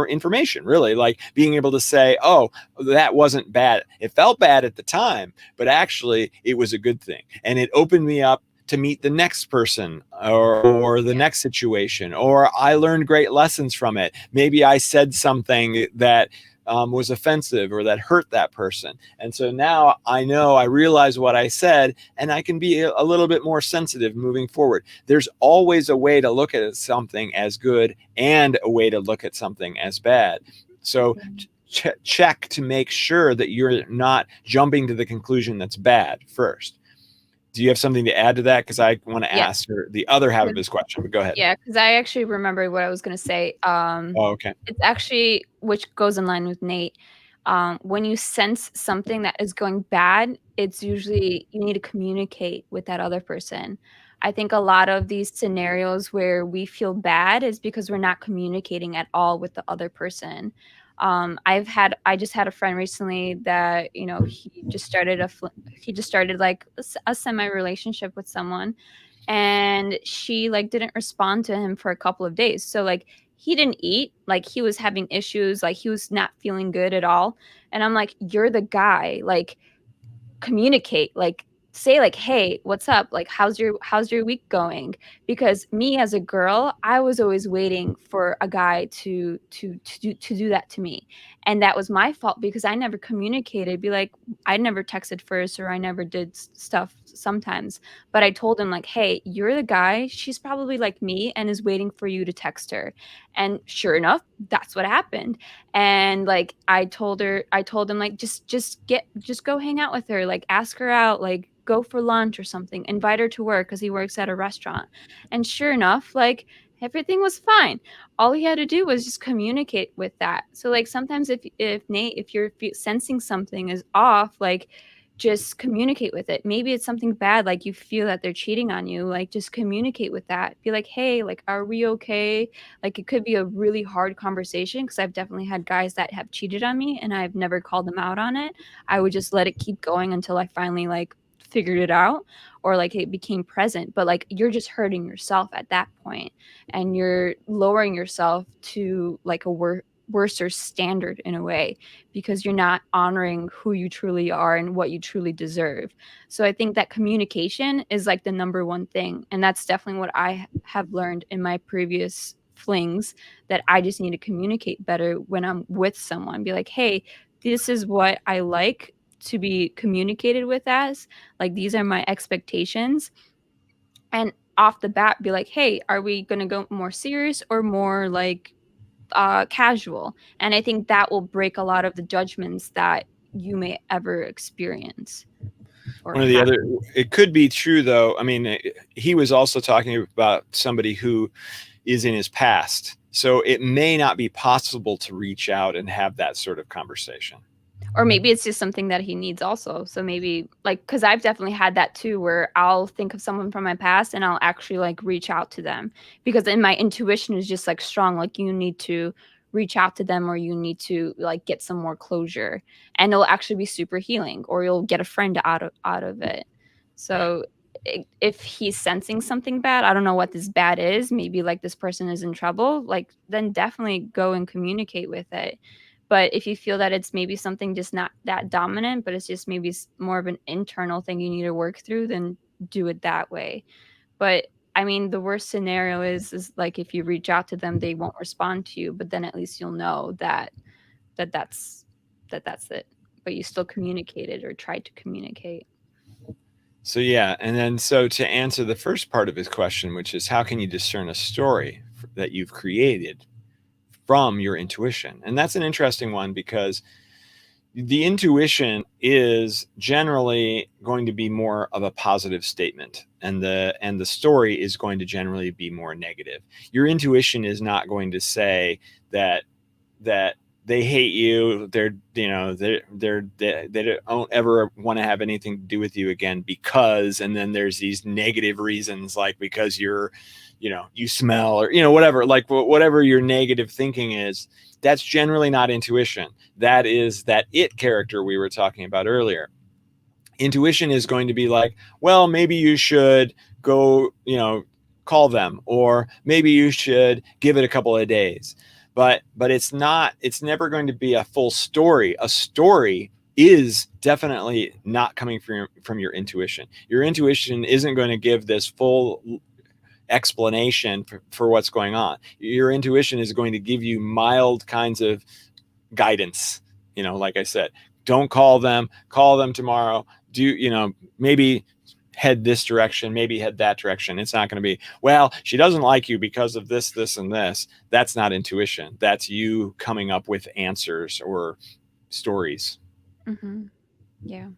information, really, like being able to say, oh, that wasn't bad. It felt bad at the time, but actually it was a good thing. And it opened me up to meet the next person or the next situation, or I learned great lessons from it. Maybe I said something that was offensive or that hurt that person. And so now I know, I realize what I said, and I can be a little bit more sensitive moving forward. There's always a way to look at something as good and a way to look at something as bad. So check to make sure that you're not jumping to the conclusion that's bad first. Do you have something to add to that? Because I want to ask her the other half of his question, but go ahead. Yeah, because I actually remember what I was going to say. Oh, okay. It's actually, which goes in line with Nate. When you sense something that is going bad, it's usually you need to communicate with that other person. I think a lot of these scenarios where we feel bad is because we're not communicating at all with the other person. I just had a friend recently that, he just started like a semi relationship with someone, and she like didn't respond to him for a couple of days. So like he didn't eat, like he was having issues, like he was not feeling good at all. And I'm like, you're the guy, like communicate, like say like, hey, what's up, like how's your week going? Because me as a girl, I was always waiting for a guy to do that to me, and that was my fault because I never communicated. Be like, I never texted first, or I never did stuff sometimes, but I told him like, hey, you're the guy, she's probably like me and is waiting for you to text her. And sure enough, that's what happened. And like I told him like, just go hang out with her, like ask her out, like go for lunch or something, invite her to work, because he works at a restaurant. And sure enough, like everything was fine. All he had to do was just communicate with that. So like sometimes if Nate, if you're sensing something is off, like just communicate with it. Maybe it's something bad, like you feel that they're cheating on you, like just communicate with that. Be like, hey, like are we okay? Like it could be a really hard conversation, because I've definitely had guys that have cheated on me and I've never called them out on it. I would just let it keep going until I finally like figured it out, or like it became present. But like you're just hurting yourself at that point, and you're lowering yourself to like a worser standard in a way, because you're not honoring who you truly are and what you truly deserve. So I think that communication is like the number one thing, and that's definitely what I have learned in my previous flings, that I just need to communicate better when I'm with someone. Be like, hey, this is what I like to be communicated with as, like these are my expectations. And off the bat be like, hey, are we going to go more serious or more like casual? And I think that will break a lot of the judgments that you may ever experience. One of the other, it could be true though. I mean, he was also talking about somebody who is in his past. So it may not be possible to reach out and have that sort of conversation. Or maybe it's just something that he needs also. So maybe like, because I've definitely had that too, where I'll think of someone from my past and I'll actually like reach out to them, because then my intuition is just like strong, like you need to reach out to them, or you need to like get some more closure, and it'll actually be super healing, or you'll get a friend out of it. So if he's sensing something bad, I don't know what this bad is, maybe like this person is in trouble, like then definitely go and communicate with it. But if you feel that it's maybe something just not that dominant, but it's just maybe more of an internal thing you need to work through, then do it that way. But I mean, the worst scenario is like if you reach out to them, they won't respond to you, but then at least you'll know that's that's it. But you still communicated or tried to communicate. So yeah, and then so to answer the first part of his question, which is how can you discern a story that you've created from your intuition? And that's an interesting one, because the intuition is generally going to be more of a positive statement, and the story is going to generally be more negative. Your intuition is not going to say that they hate you, they don't ever want to have anything to do with you again because, and then there's these negative reasons, like because you're, you smell, or whatever, like whatever your negative thinking is. That's generally not intuition. That is that it character we were talking about earlier. Intuition is going to be like, well, maybe you should go, call them, or maybe you should give it a couple of days. But it's never going to be a full story. A story is definitely not coming from your intuition. Your intuition isn't going to give this full explanation for what's going on. Your intuition is going to give you mild kinds of guidance. Like I said, don't call them tomorrow. Maybe head this direction, maybe head that direction. It's not going to be, well, she doesn't like you because of this, this, and this. That's not intuition. That's you coming up with answers or stories. Mm-hmm. Yeah,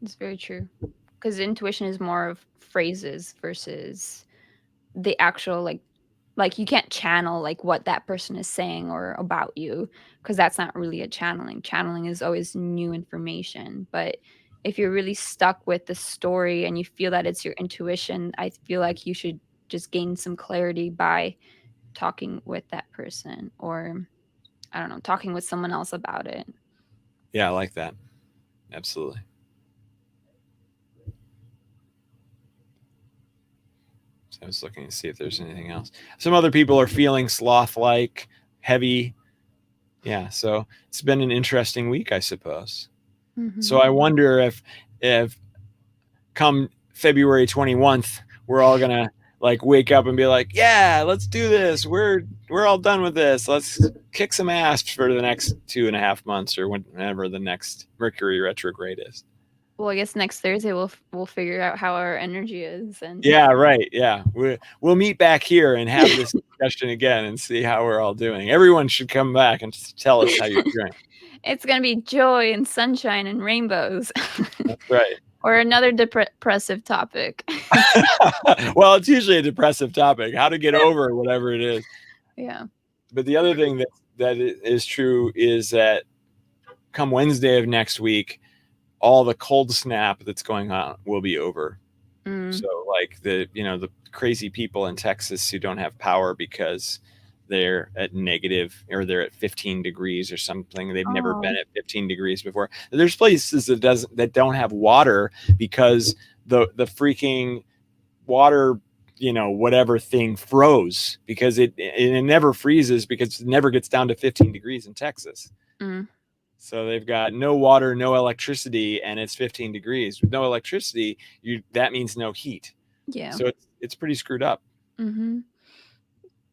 it's very true. Because intuition is more of phrases versus the actual like you can't channel like what that person is saying or about you, because that's not really a channeling is always new information. But if you're really stuck with the story and you feel that it's your intuition, I feel like you should just gain some clarity by talking with that person, or I don't know, talking with someone else about it. Yeah, I like that. Absolutely. So I was looking to see if there's anything else. Some other people are feeling sloth-like, heavy. Yeah, so it's been an interesting week, I suppose. Mm-hmm. So I wonder if come February 21st, we're all gonna like wake up and be like, yeah, let's do this. We're all done with this. Let's kick some ass for the next 2.5 months, or whenever the next Mercury retrograde is. Well, I guess next Thursday we'll figure out how our energy is. And yeah, right. Yeah, we'll meet back here and have this discussion again and see how we're all doing. Everyone should come back and tell us how you're doing. It's gonna be joy and sunshine and rainbows. That's right. Or another depressive topic. Well, it's usually a depressive topic, how to get over whatever it is. Yeah. But the other thing that is true is that come Wednesday of next week, all the cold snap that's going on will be over. So like the crazy people in Texas who don't have power because they're at negative, or they're at 15 degrees or something. They've never been at 15 degrees before. There's places that don't have water because the freaking water, whatever thing froze, because it never freezes because it never gets down to 15 degrees in Texas. So they've got no water, no electricity, and it's 15 degrees. With no electricity, that means no heat. Yeah. So it's pretty screwed up. Mm-hmm.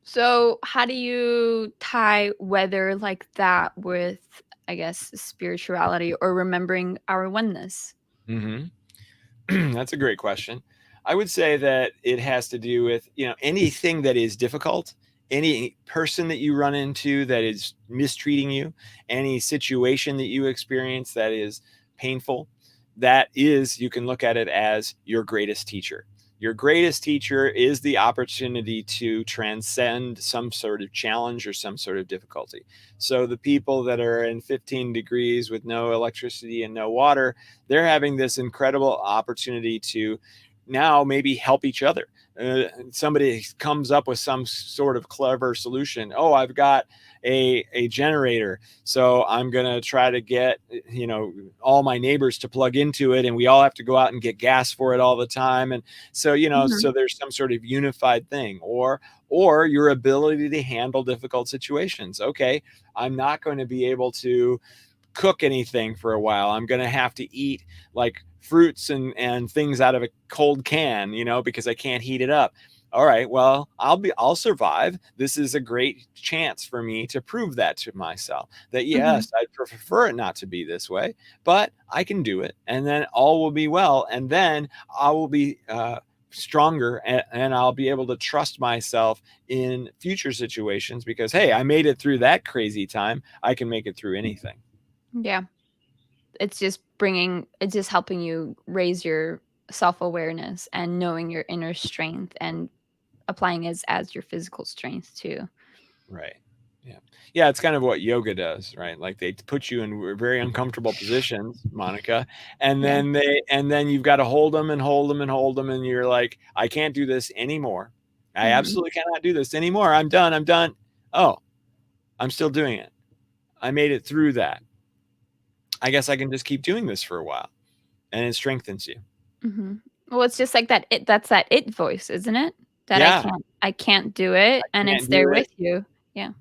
So how do you tie weather like that with, I guess, spirituality or remembering our oneness? Mm-hmm. That's a great question. I would say that it has to do with, anything that is difficult, any person that you run into that is mistreating you, any situation that you experience that is painful, you can look at it as your greatest teacher. Your greatest teacher is the opportunity to transcend some sort of challenge or some sort of difficulty. So the people that are in 15 degrees with no electricity and no water, they're having this incredible opportunity to now maybe help each other. Somebody comes up with some sort of clever solution. Oh, I've got a generator, so I'm gonna try to get all my neighbors to plug into it, and we all have to go out and get gas for it all the time. And so so there's some sort of unified thing. Or your ability to handle difficult situations. Okay, I'm not going to be able to cook anything for a while. I'm going to have to eat like fruits and things out of a cold can, because I can't heat it up. All right, well, I'll survive. This is a great chance for me to prove that to myself, that yes, I'd prefer it not to be this way, but I can do it, and then all will be well. And then I will be stronger, and I'll be able to trust myself in future situations, because hey, I made it through that crazy time. I can make it through anything. Yeah. It's just helping you raise your self-awareness and knowing your inner strength and applying it as your physical strength too. Right. Yeah, it's kind of what yoga does, right? Like they put you in very uncomfortable positions, Monika, and then you've got to hold them and hold them and hold them, and you're like, I can't do this anymore. I absolutely cannot do this anymore. I'm done. Oh, I'm still doing it. I made it through that. I guess I can just keep doing this for a while, and it strengthens you. Well, it's just like that. That's that it voice, isn't it? That I can't do it, and it's there with you. Yeah.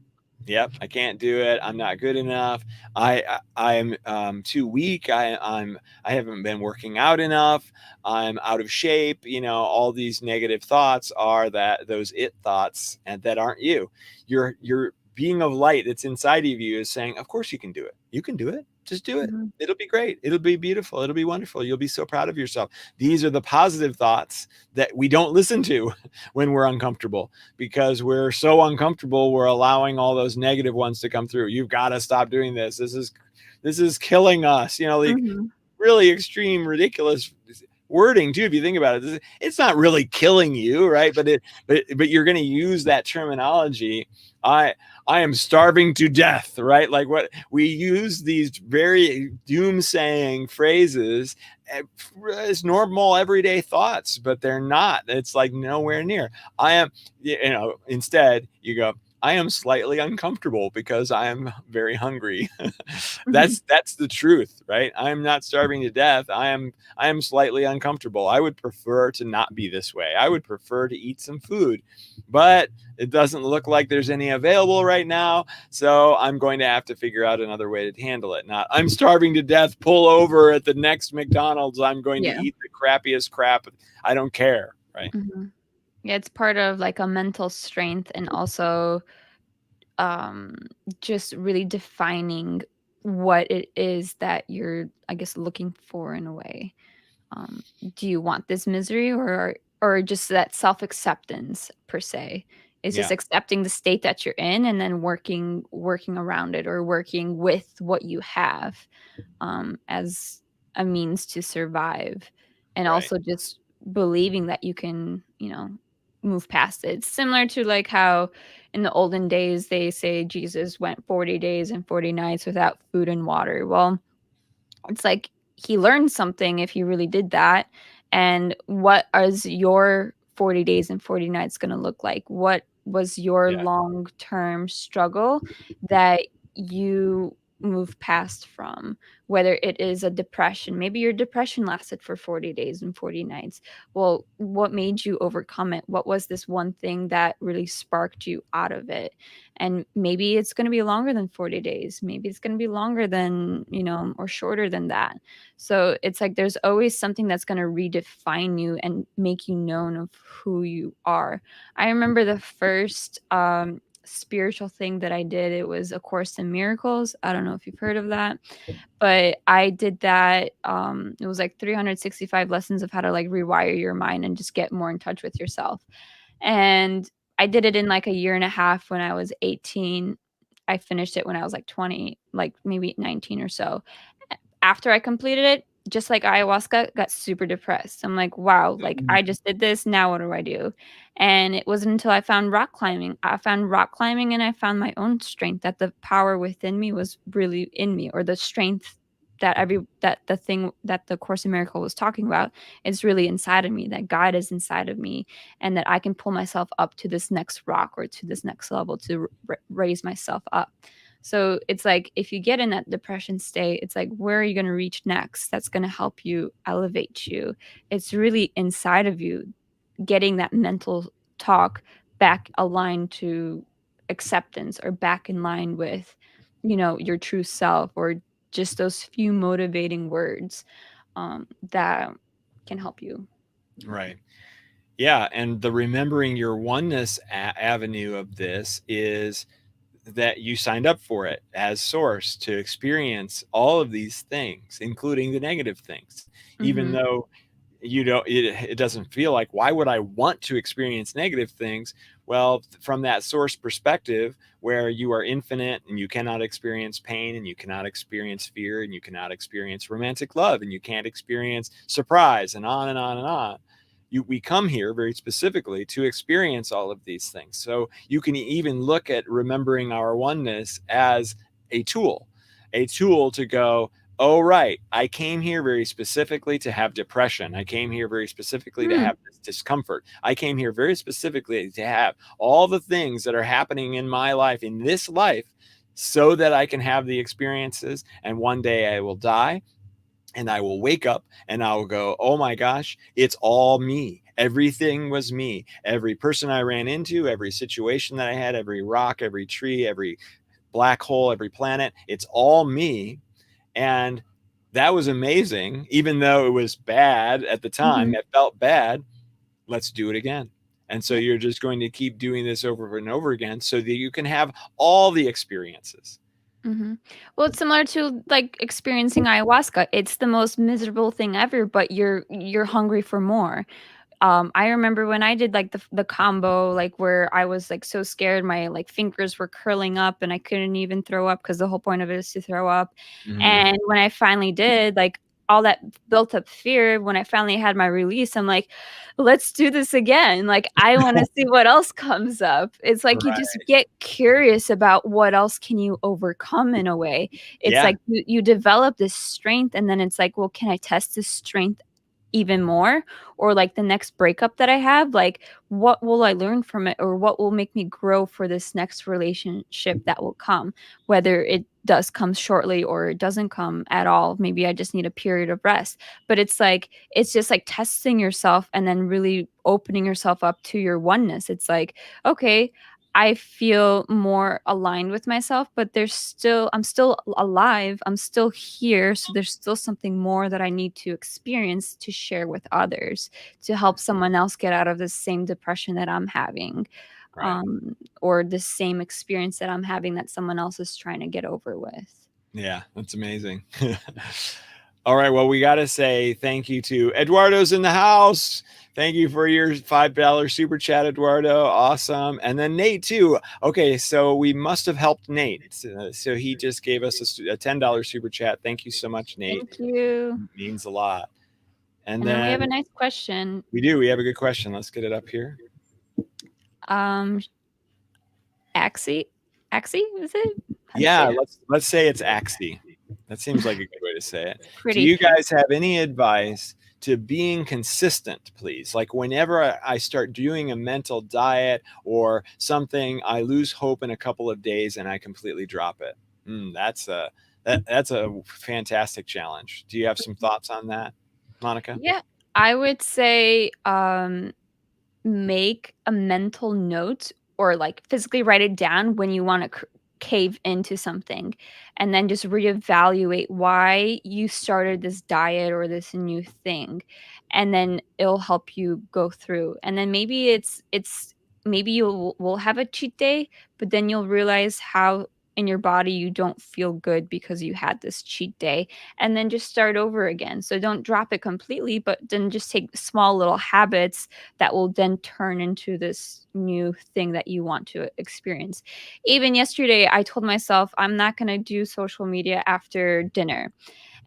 Yep, I can't do it. I'm not good enough. I'm too weak. I haven't been working out enough. I'm out of shape. All these negative thoughts are those it thoughts, and that aren't you. Your being of light that's inside of you is saying, of course you can do it. You can do it. Just do it. It'll be great. It'll be beautiful. It'll be wonderful. You'll be so proud of yourself. These are the positive thoughts that we don't listen to when we're uncomfortable, because we're so uncomfortable. We're allowing all those negative ones to come through. You've got to stop doing this. This is killing us. Like really extreme, ridiculous wording too. If you think about it, it's not really killing you, right? But you're going to use that terminology. I am starving to death, right? Like what we use these very doomsaying phrases as normal everyday thoughts, but they're not. It's like nowhere near. I am, instead you go, I am slightly uncomfortable because I am very hungry. That's the truth, right? I am not starving to death. I am slightly uncomfortable. I would prefer to not be this way. I would prefer to eat some food, but it doesn't look like there's any available right now. So I'm going to have to figure out another way to handle it. Not I'm starving to death. Pull over at the next McDonald's. I'm going to eat the crappiest crap. I don't care. Right. Yeah, it's part of like a mental strength, and also just really defining what it is that you're, I guess, looking for in a way. Do you want this misery, or just that self-acceptance per se? It's just accepting the state that you're in, and then working around it, or working with what you have as a means to survive, and also just believing that you can, move past it. It's similar to like how in the olden days they say Jesus went 40 days and 40 nights without food and water. Well, it's like he learned something if he really did that. And what is your 40 days and 40 nights going to look like? What was your long-term struggle that you move past from? Whether it is a depression, maybe your depression lasted for 40 days and 40 nights. Well, what made you overcome it? What was this one thing that really sparked you out of it? And maybe it's going to be longer than 40 days. Maybe it's going to be longer than, or shorter than that. So it's like there's always something that's going to redefine you and make you known of who you are. I remember the first spiritual thing that I did. It was A Course in Miracles. I don't know if you've heard of that, but I did that. It was like 365 lessons of how to like rewire your mind and just get more in touch with yourself. And I did it in like a year and a half when I was 18. I finished it when I was like 20, like maybe 19 or so. After I completed it, just like ayahuasca, got super depressed. I'm like, wow, like I just did this. Now what do I do? And it wasn't until I found rock climbing. I found rock climbing and I found my own strength, that the power within me was really in me, or the strength that the thing that the Course in Miracle was talking about is really inside of me, that God is inside of me, and that I can pull myself up to this next rock or to this next level to raise myself up. So it's like, if you get in that depression state, it's like, where are you going to reach next? That's going to help you elevate you. It's really inside of you, getting that mental talk back aligned to acceptance, or back in line with, your true self, or just those few motivating words that can help you. Right. Yeah. And the remembering your oneness avenue of this is that you signed up for it as source to experience all of these things, including the negative things, even though it doesn't feel like, why would I want to experience negative things? Well, from that source perspective, where you are infinite and you cannot experience pain, and you cannot experience fear, and you cannot experience romantic love, and you can't experience surprise, and on and on and on. We come here very specifically to experience all of these things. So you can even look at remembering our oneness as a tool to go, oh, right, I came here very specifically to have depression. I came here very specifically to have this discomfort. I came here very specifically to have all the things that are happening in my life, in this life, so that I can have the experiences. And one day I will die, and I will wake up and I will go, oh my gosh, it's all me. Everything was me. Every person I ran into, every situation that I had, every rock, every tree, every black hole, every planet, it's all me. And that was amazing. Even though it was bad at the time, it felt bad. Let's do it again. And so you're just going to keep doing this over and over again so that you can have all the experiences. Well, it's similar to like experiencing ayahuasca. It's the most miserable thing ever, but you're hungry for more. I remember when I did like the combo, like where I was like so scared, my like fingers were curling up and I couldn't even throw up, because the whole point of it is to throw up. And when I finally did, like all that built up fear, when I finally had my release, I'm like, let's do this again. Like, I want to see what else comes up. It's like you just get curious about what else can you overcome in a way. It's like you develop this strength, and then it's like, well, can I test this strength even more? Or like the next breakup that I have, like what will I learn from it, or what will make me grow for this next relationship that will come, whether it does come shortly or it doesn't come at all. Maybe I just need a period of rest. But it's just like testing yourself and then really opening yourself up to your oneness. It's like, okay, I feel more aligned with myself, but I'm still alive. I'm still here. So there's still something more that I need to experience to share with others, to help someone else get out of the same depression that I'm having, or the same experience that I'm having that someone else is trying to get over with. Yeah, that's amazing. All right. Well, we got to say thank you to Eduardo's in the house. Thank you for your $5 super chat, Eduardo. Awesome. And then Nate too. Okay. So we must have helped Nate. So he just gave us a $10 super chat. Thank you so much, Nate. Thank you. It means a lot. And then we have a nice question. We do. We have a good question. Let's get it up here. Axie, is it? Yeah. Let's say it's Axie. That seems like a good way to say it. Do you guys have any advice to being consistent, please? Like whenever I start doing a mental diet or something, I lose hope in a couple of days and I completely drop it. That's a fantastic challenge. Do you have some thoughts on that, Monika? Yeah, I would say make a mental note, or like physically write it down when you want to cave into something, and then just reevaluate why you started this diet or this new thing, and then it'll help you go through. And then maybe maybe will have a cheat day, but then you'll realize how in your body you don't feel good because you had this cheat day, and then just start over again. So don't drop it completely, but then just take small little habits that will then turn into this new thing that you want to experience. Even yesterday, I told myself I'm not going to do social media after dinner.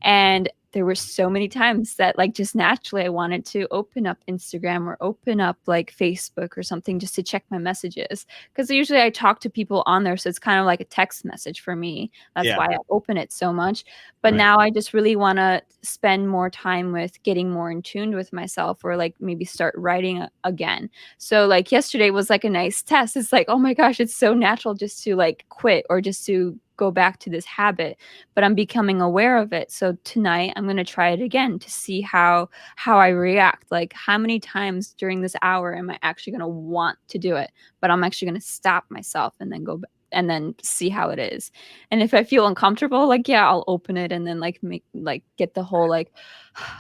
And there were so many times that like just naturally I wanted to open up Instagram or open up like Facebook or something just to check my messages. Because usually I talk to people on there. So it's kind of like a text message for me. That's why I open it so much. But now I just really want to spend more time with getting more in tune with myself, or like maybe start writing again. So like yesterday was like a nice test. It's like, oh my gosh, it's so natural just to like quit or just to go back to this habit, but I'm becoming aware of it. So tonight I'm going to try it again to see how I react. Like how many times during this hour am I actually going to want to do it, but I'm actually going to stop myself and then go and then see how it is. And if I feel uncomfortable, like, yeah, I'll open it and then like get the whole like,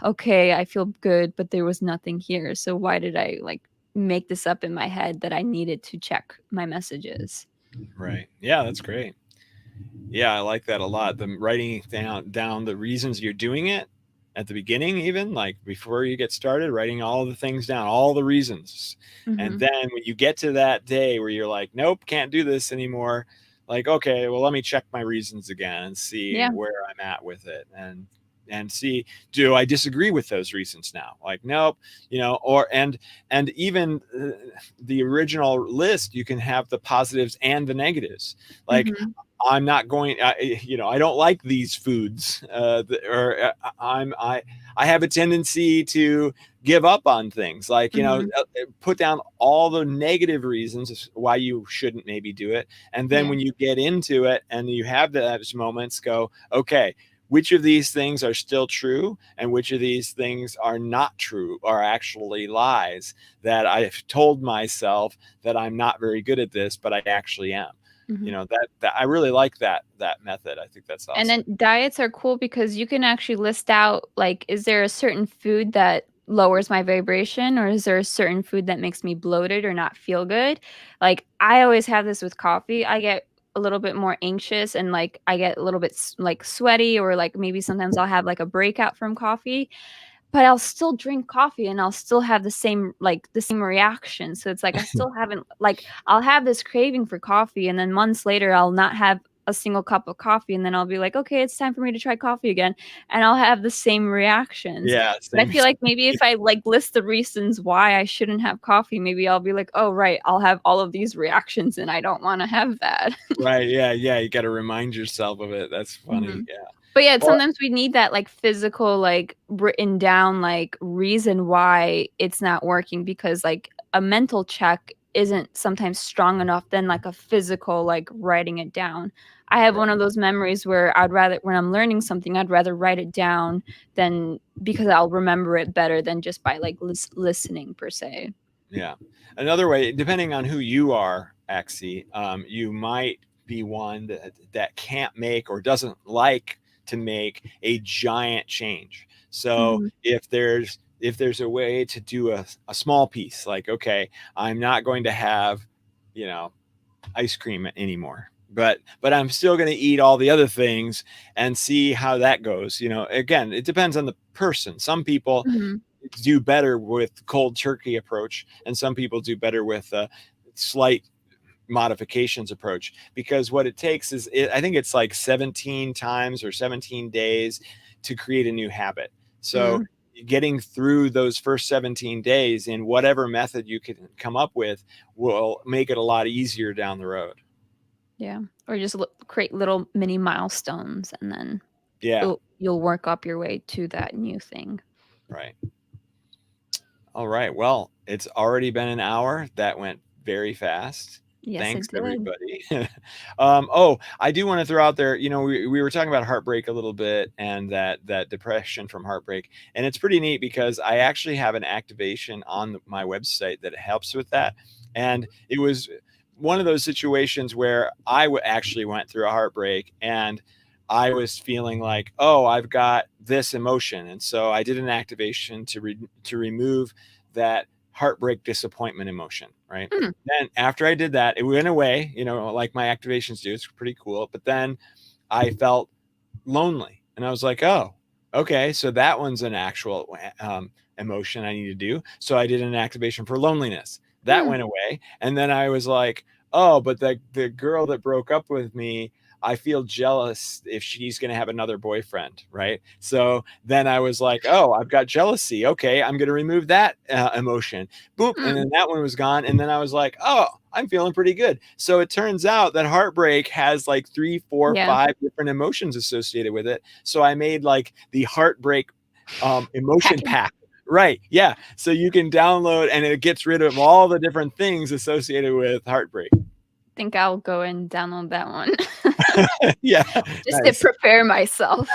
okay, I feel good, but there was nothing here. So why did I like make this up in my head that I needed to check my messages? Right. Yeah, that's great. Yeah, I like that a lot. The writing down the reasons you're doing it at the beginning, even like before you get started, writing all the things down, all the reasons. And then when you get to that day where you're like, nope, can't do this anymore. Like, okay, well, let me check my reasons again and see where I'm at with it. And see, do I disagree with those reasons now? Like, nope, or, and even the original list, you can have the positives and the negatives. Like, I'm not going, I don't like these foods, or I have a tendency to give up on things, like, put down all the negative reasons why you shouldn't maybe do it. And then when you get into it and you have those moments, go, okay, which of these things are still true and which of these things are not true, are actually lies that I've told myself that I'm not very good at this, but I actually am. That I really like that method. I think that's awesome. And then diets are cool because you can actually list out, like, is there a certain food that lowers my vibration, or is there a certain food that makes me bloated or not feel good? Like, I always have this with coffee. I get a little bit more anxious and like I get a little bit like sweaty, or like maybe sometimes I'll have like a breakout from coffee, but I'll still drink coffee and I'll still have the same reaction. So it's like I still haven't, like, I'll have this craving for coffee and then months later I'll not have a single cup of coffee, and then I'll be like, okay, it's time for me to try coffee again, and I'll have the same reactions. Yeah, but I feel like maybe if I like list the reasons why I shouldn't have coffee, maybe I'll be like, oh right, I'll have all of these reactions and I don't want to have that. Right. Yeah. You got to remind yourself of it. That's funny. Yeah. But yeah, sometimes we need that like physical, like written down, like reason why it's not working, because like a mental check isn't sometimes strong enough than like a physical, like writing it down. I have one of those memories where I'd rather, when I'm learning something, I'd rather write it down than, because I'll remember it better than just by like listening per se. Yeah. Another way, depending on who you are, Axie, you might be one that can't make or doesn't like to make a giant change. So if there's a way to do a small piece, like, okay, I'm not going to have, ice cream anymore, but I'm still going to eat all the other things and see how that goes. Again, it depends on the person. Some people do better with cold turkey approach, and some people do better with a slight modifications approach, because what it takes is, I think it's like 17 times or 17 days to create a new habit. So getting through those first 17 days in whatever method you can come up with will make it a lot easier down the road. Yeah. Or just create little mini milestones, and then you'll work up your way to that new thing. Right. All right. Well, it's already been an hour. That went very fast. Yes, thanks everybody. I do want to throw out there, we were talking about heartbreak a little bit, and that depression from heartbreak, and it's pretty neat because I actually have an activation on my website that helps with that. And it was one of those situations where I actually went through a heartbreak, and I was feeling like, oh, I've got this emotion, and so I did an activation to remove that heartbreak disappointment emotion, right? Then after I did that, it went away, like my activations do. It's pretty cool. But then I felt lonely, and I was like, oh, okay, so that one's an actual emotion I need to do. So I did an activation for loneliness. That went away. And then I was like, oh, but the girl that broke up with me, I feel jealous if she's going to have another boyfriend, right? So then I was like, oh, I've got jealousy. Okay, I'm going to remove that emotion. Boom. And then that one was gone. And then I was like, oh, I'm feeling pretty good. So it turns out that heartbreak has like 3, 4, 5 different emotions associated with it. So I made like the heartbreak emotion pack. Right. Yeah. So you can download and it gets rid of all the different things associated with heartbreak. I think I'll go and download that one. Yeah. Just to prepare myself.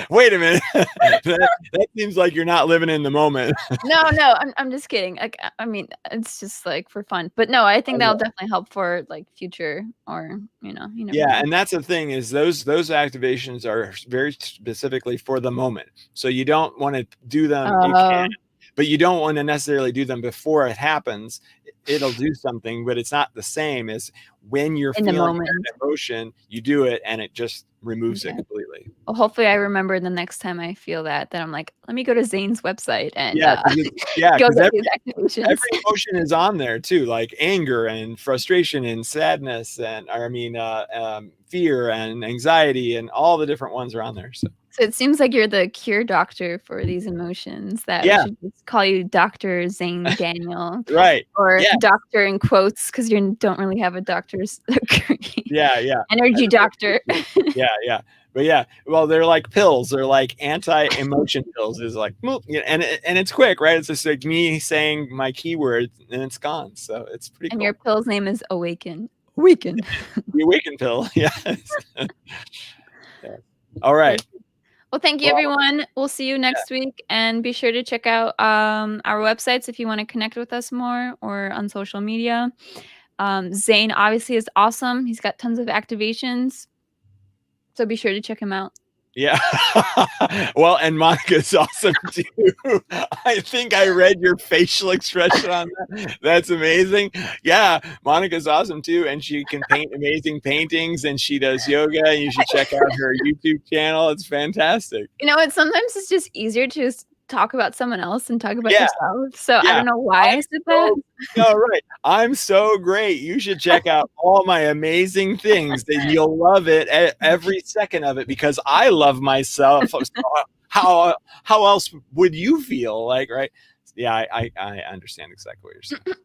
Wait a minute. That seems like you're not living in the moment. No, I'm just kidding. Like, I mean, it's just like for fun. But no, I think that'll definitely help for like future or, you know. Yeah, and that's the thing is those activations are very specifically for the moment. So you don't want to do them. You can, but you don't want to necessarily do them before it happens. It'll do something, but it's not the same as when you're feeling that emotion, you do it and it just removes it completely. Well, hopefully I remember the next time I feel that I'm like, let me go to Xane's website and go get these activations. Every emotion is on there too, like anger and frustration and sadness and fear and anxiety and all the different ones are on there. So it seems like you're the cure doctor for these emotions. That we should just call you Dr. Xane Daniel, right? Or doctor in quotes because you don't really have a doctor's degree. Yeah. Energy doctor. Yeah. But well, they're like pills. They're like anti-emotion pills. Is like, and it's quick, right? It's just like me saying my keyword and it's gone. So it's pretty cool. And your pill's name is Awaken. The Awaken pill. Yes. All right. Well, thank you, everyone. We'll see you next week. And be sure to check out our websites if you want to connect with us more or on social media. Xane obviously is awesome. He's got tons of activations. So be sure to check him out. Yeah. Well, and Monika's awesome too. I think I read your facial expression on that. That's amazing. Yeah, Monika's awesome too. And she can paint amazing paintings and she does yoga. And you should check out her YouTube channel. It's fantastic. You know what? Sometimes it's just easier to just talk about someone else and talk about yourself. So I don't know why I said that. No, right. I'm so great. You should check out all my amazing things. That you'll love it every second of it because I love myself. How else would you feel like, right? Yeah, I understand exactly what you're saying.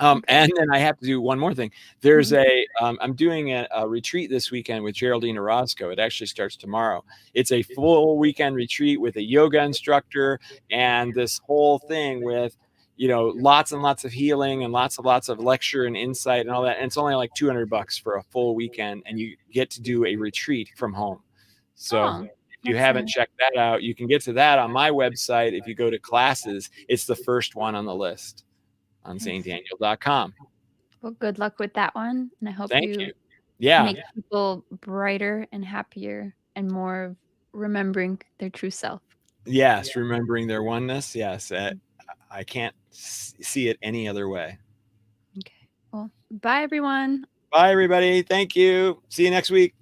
And then I have to do one more thing. There's I'm doing a retreat this weekend with Geraldine Orozco. It actually starts tomorrow. It's a full weekend retreat with a yoga instructor and this whole thing with, lots and lots of healing and lots of lecture and insight and all that. And it's only like $200 for a full weekend and you get to do a retreat from home. So if you haven't checked that out, you can get to that on my website. If you go to classes, it's the first one on the list. On xanedaniel.com. Well, good luck with that one. And I hope you make people brighter and happier and more remembering their true self. Yes, remembering their oneness. Yes. I can't see it any other way. Okay. Well, bye, everyone. Bye, everybody. Thank you. See you next week.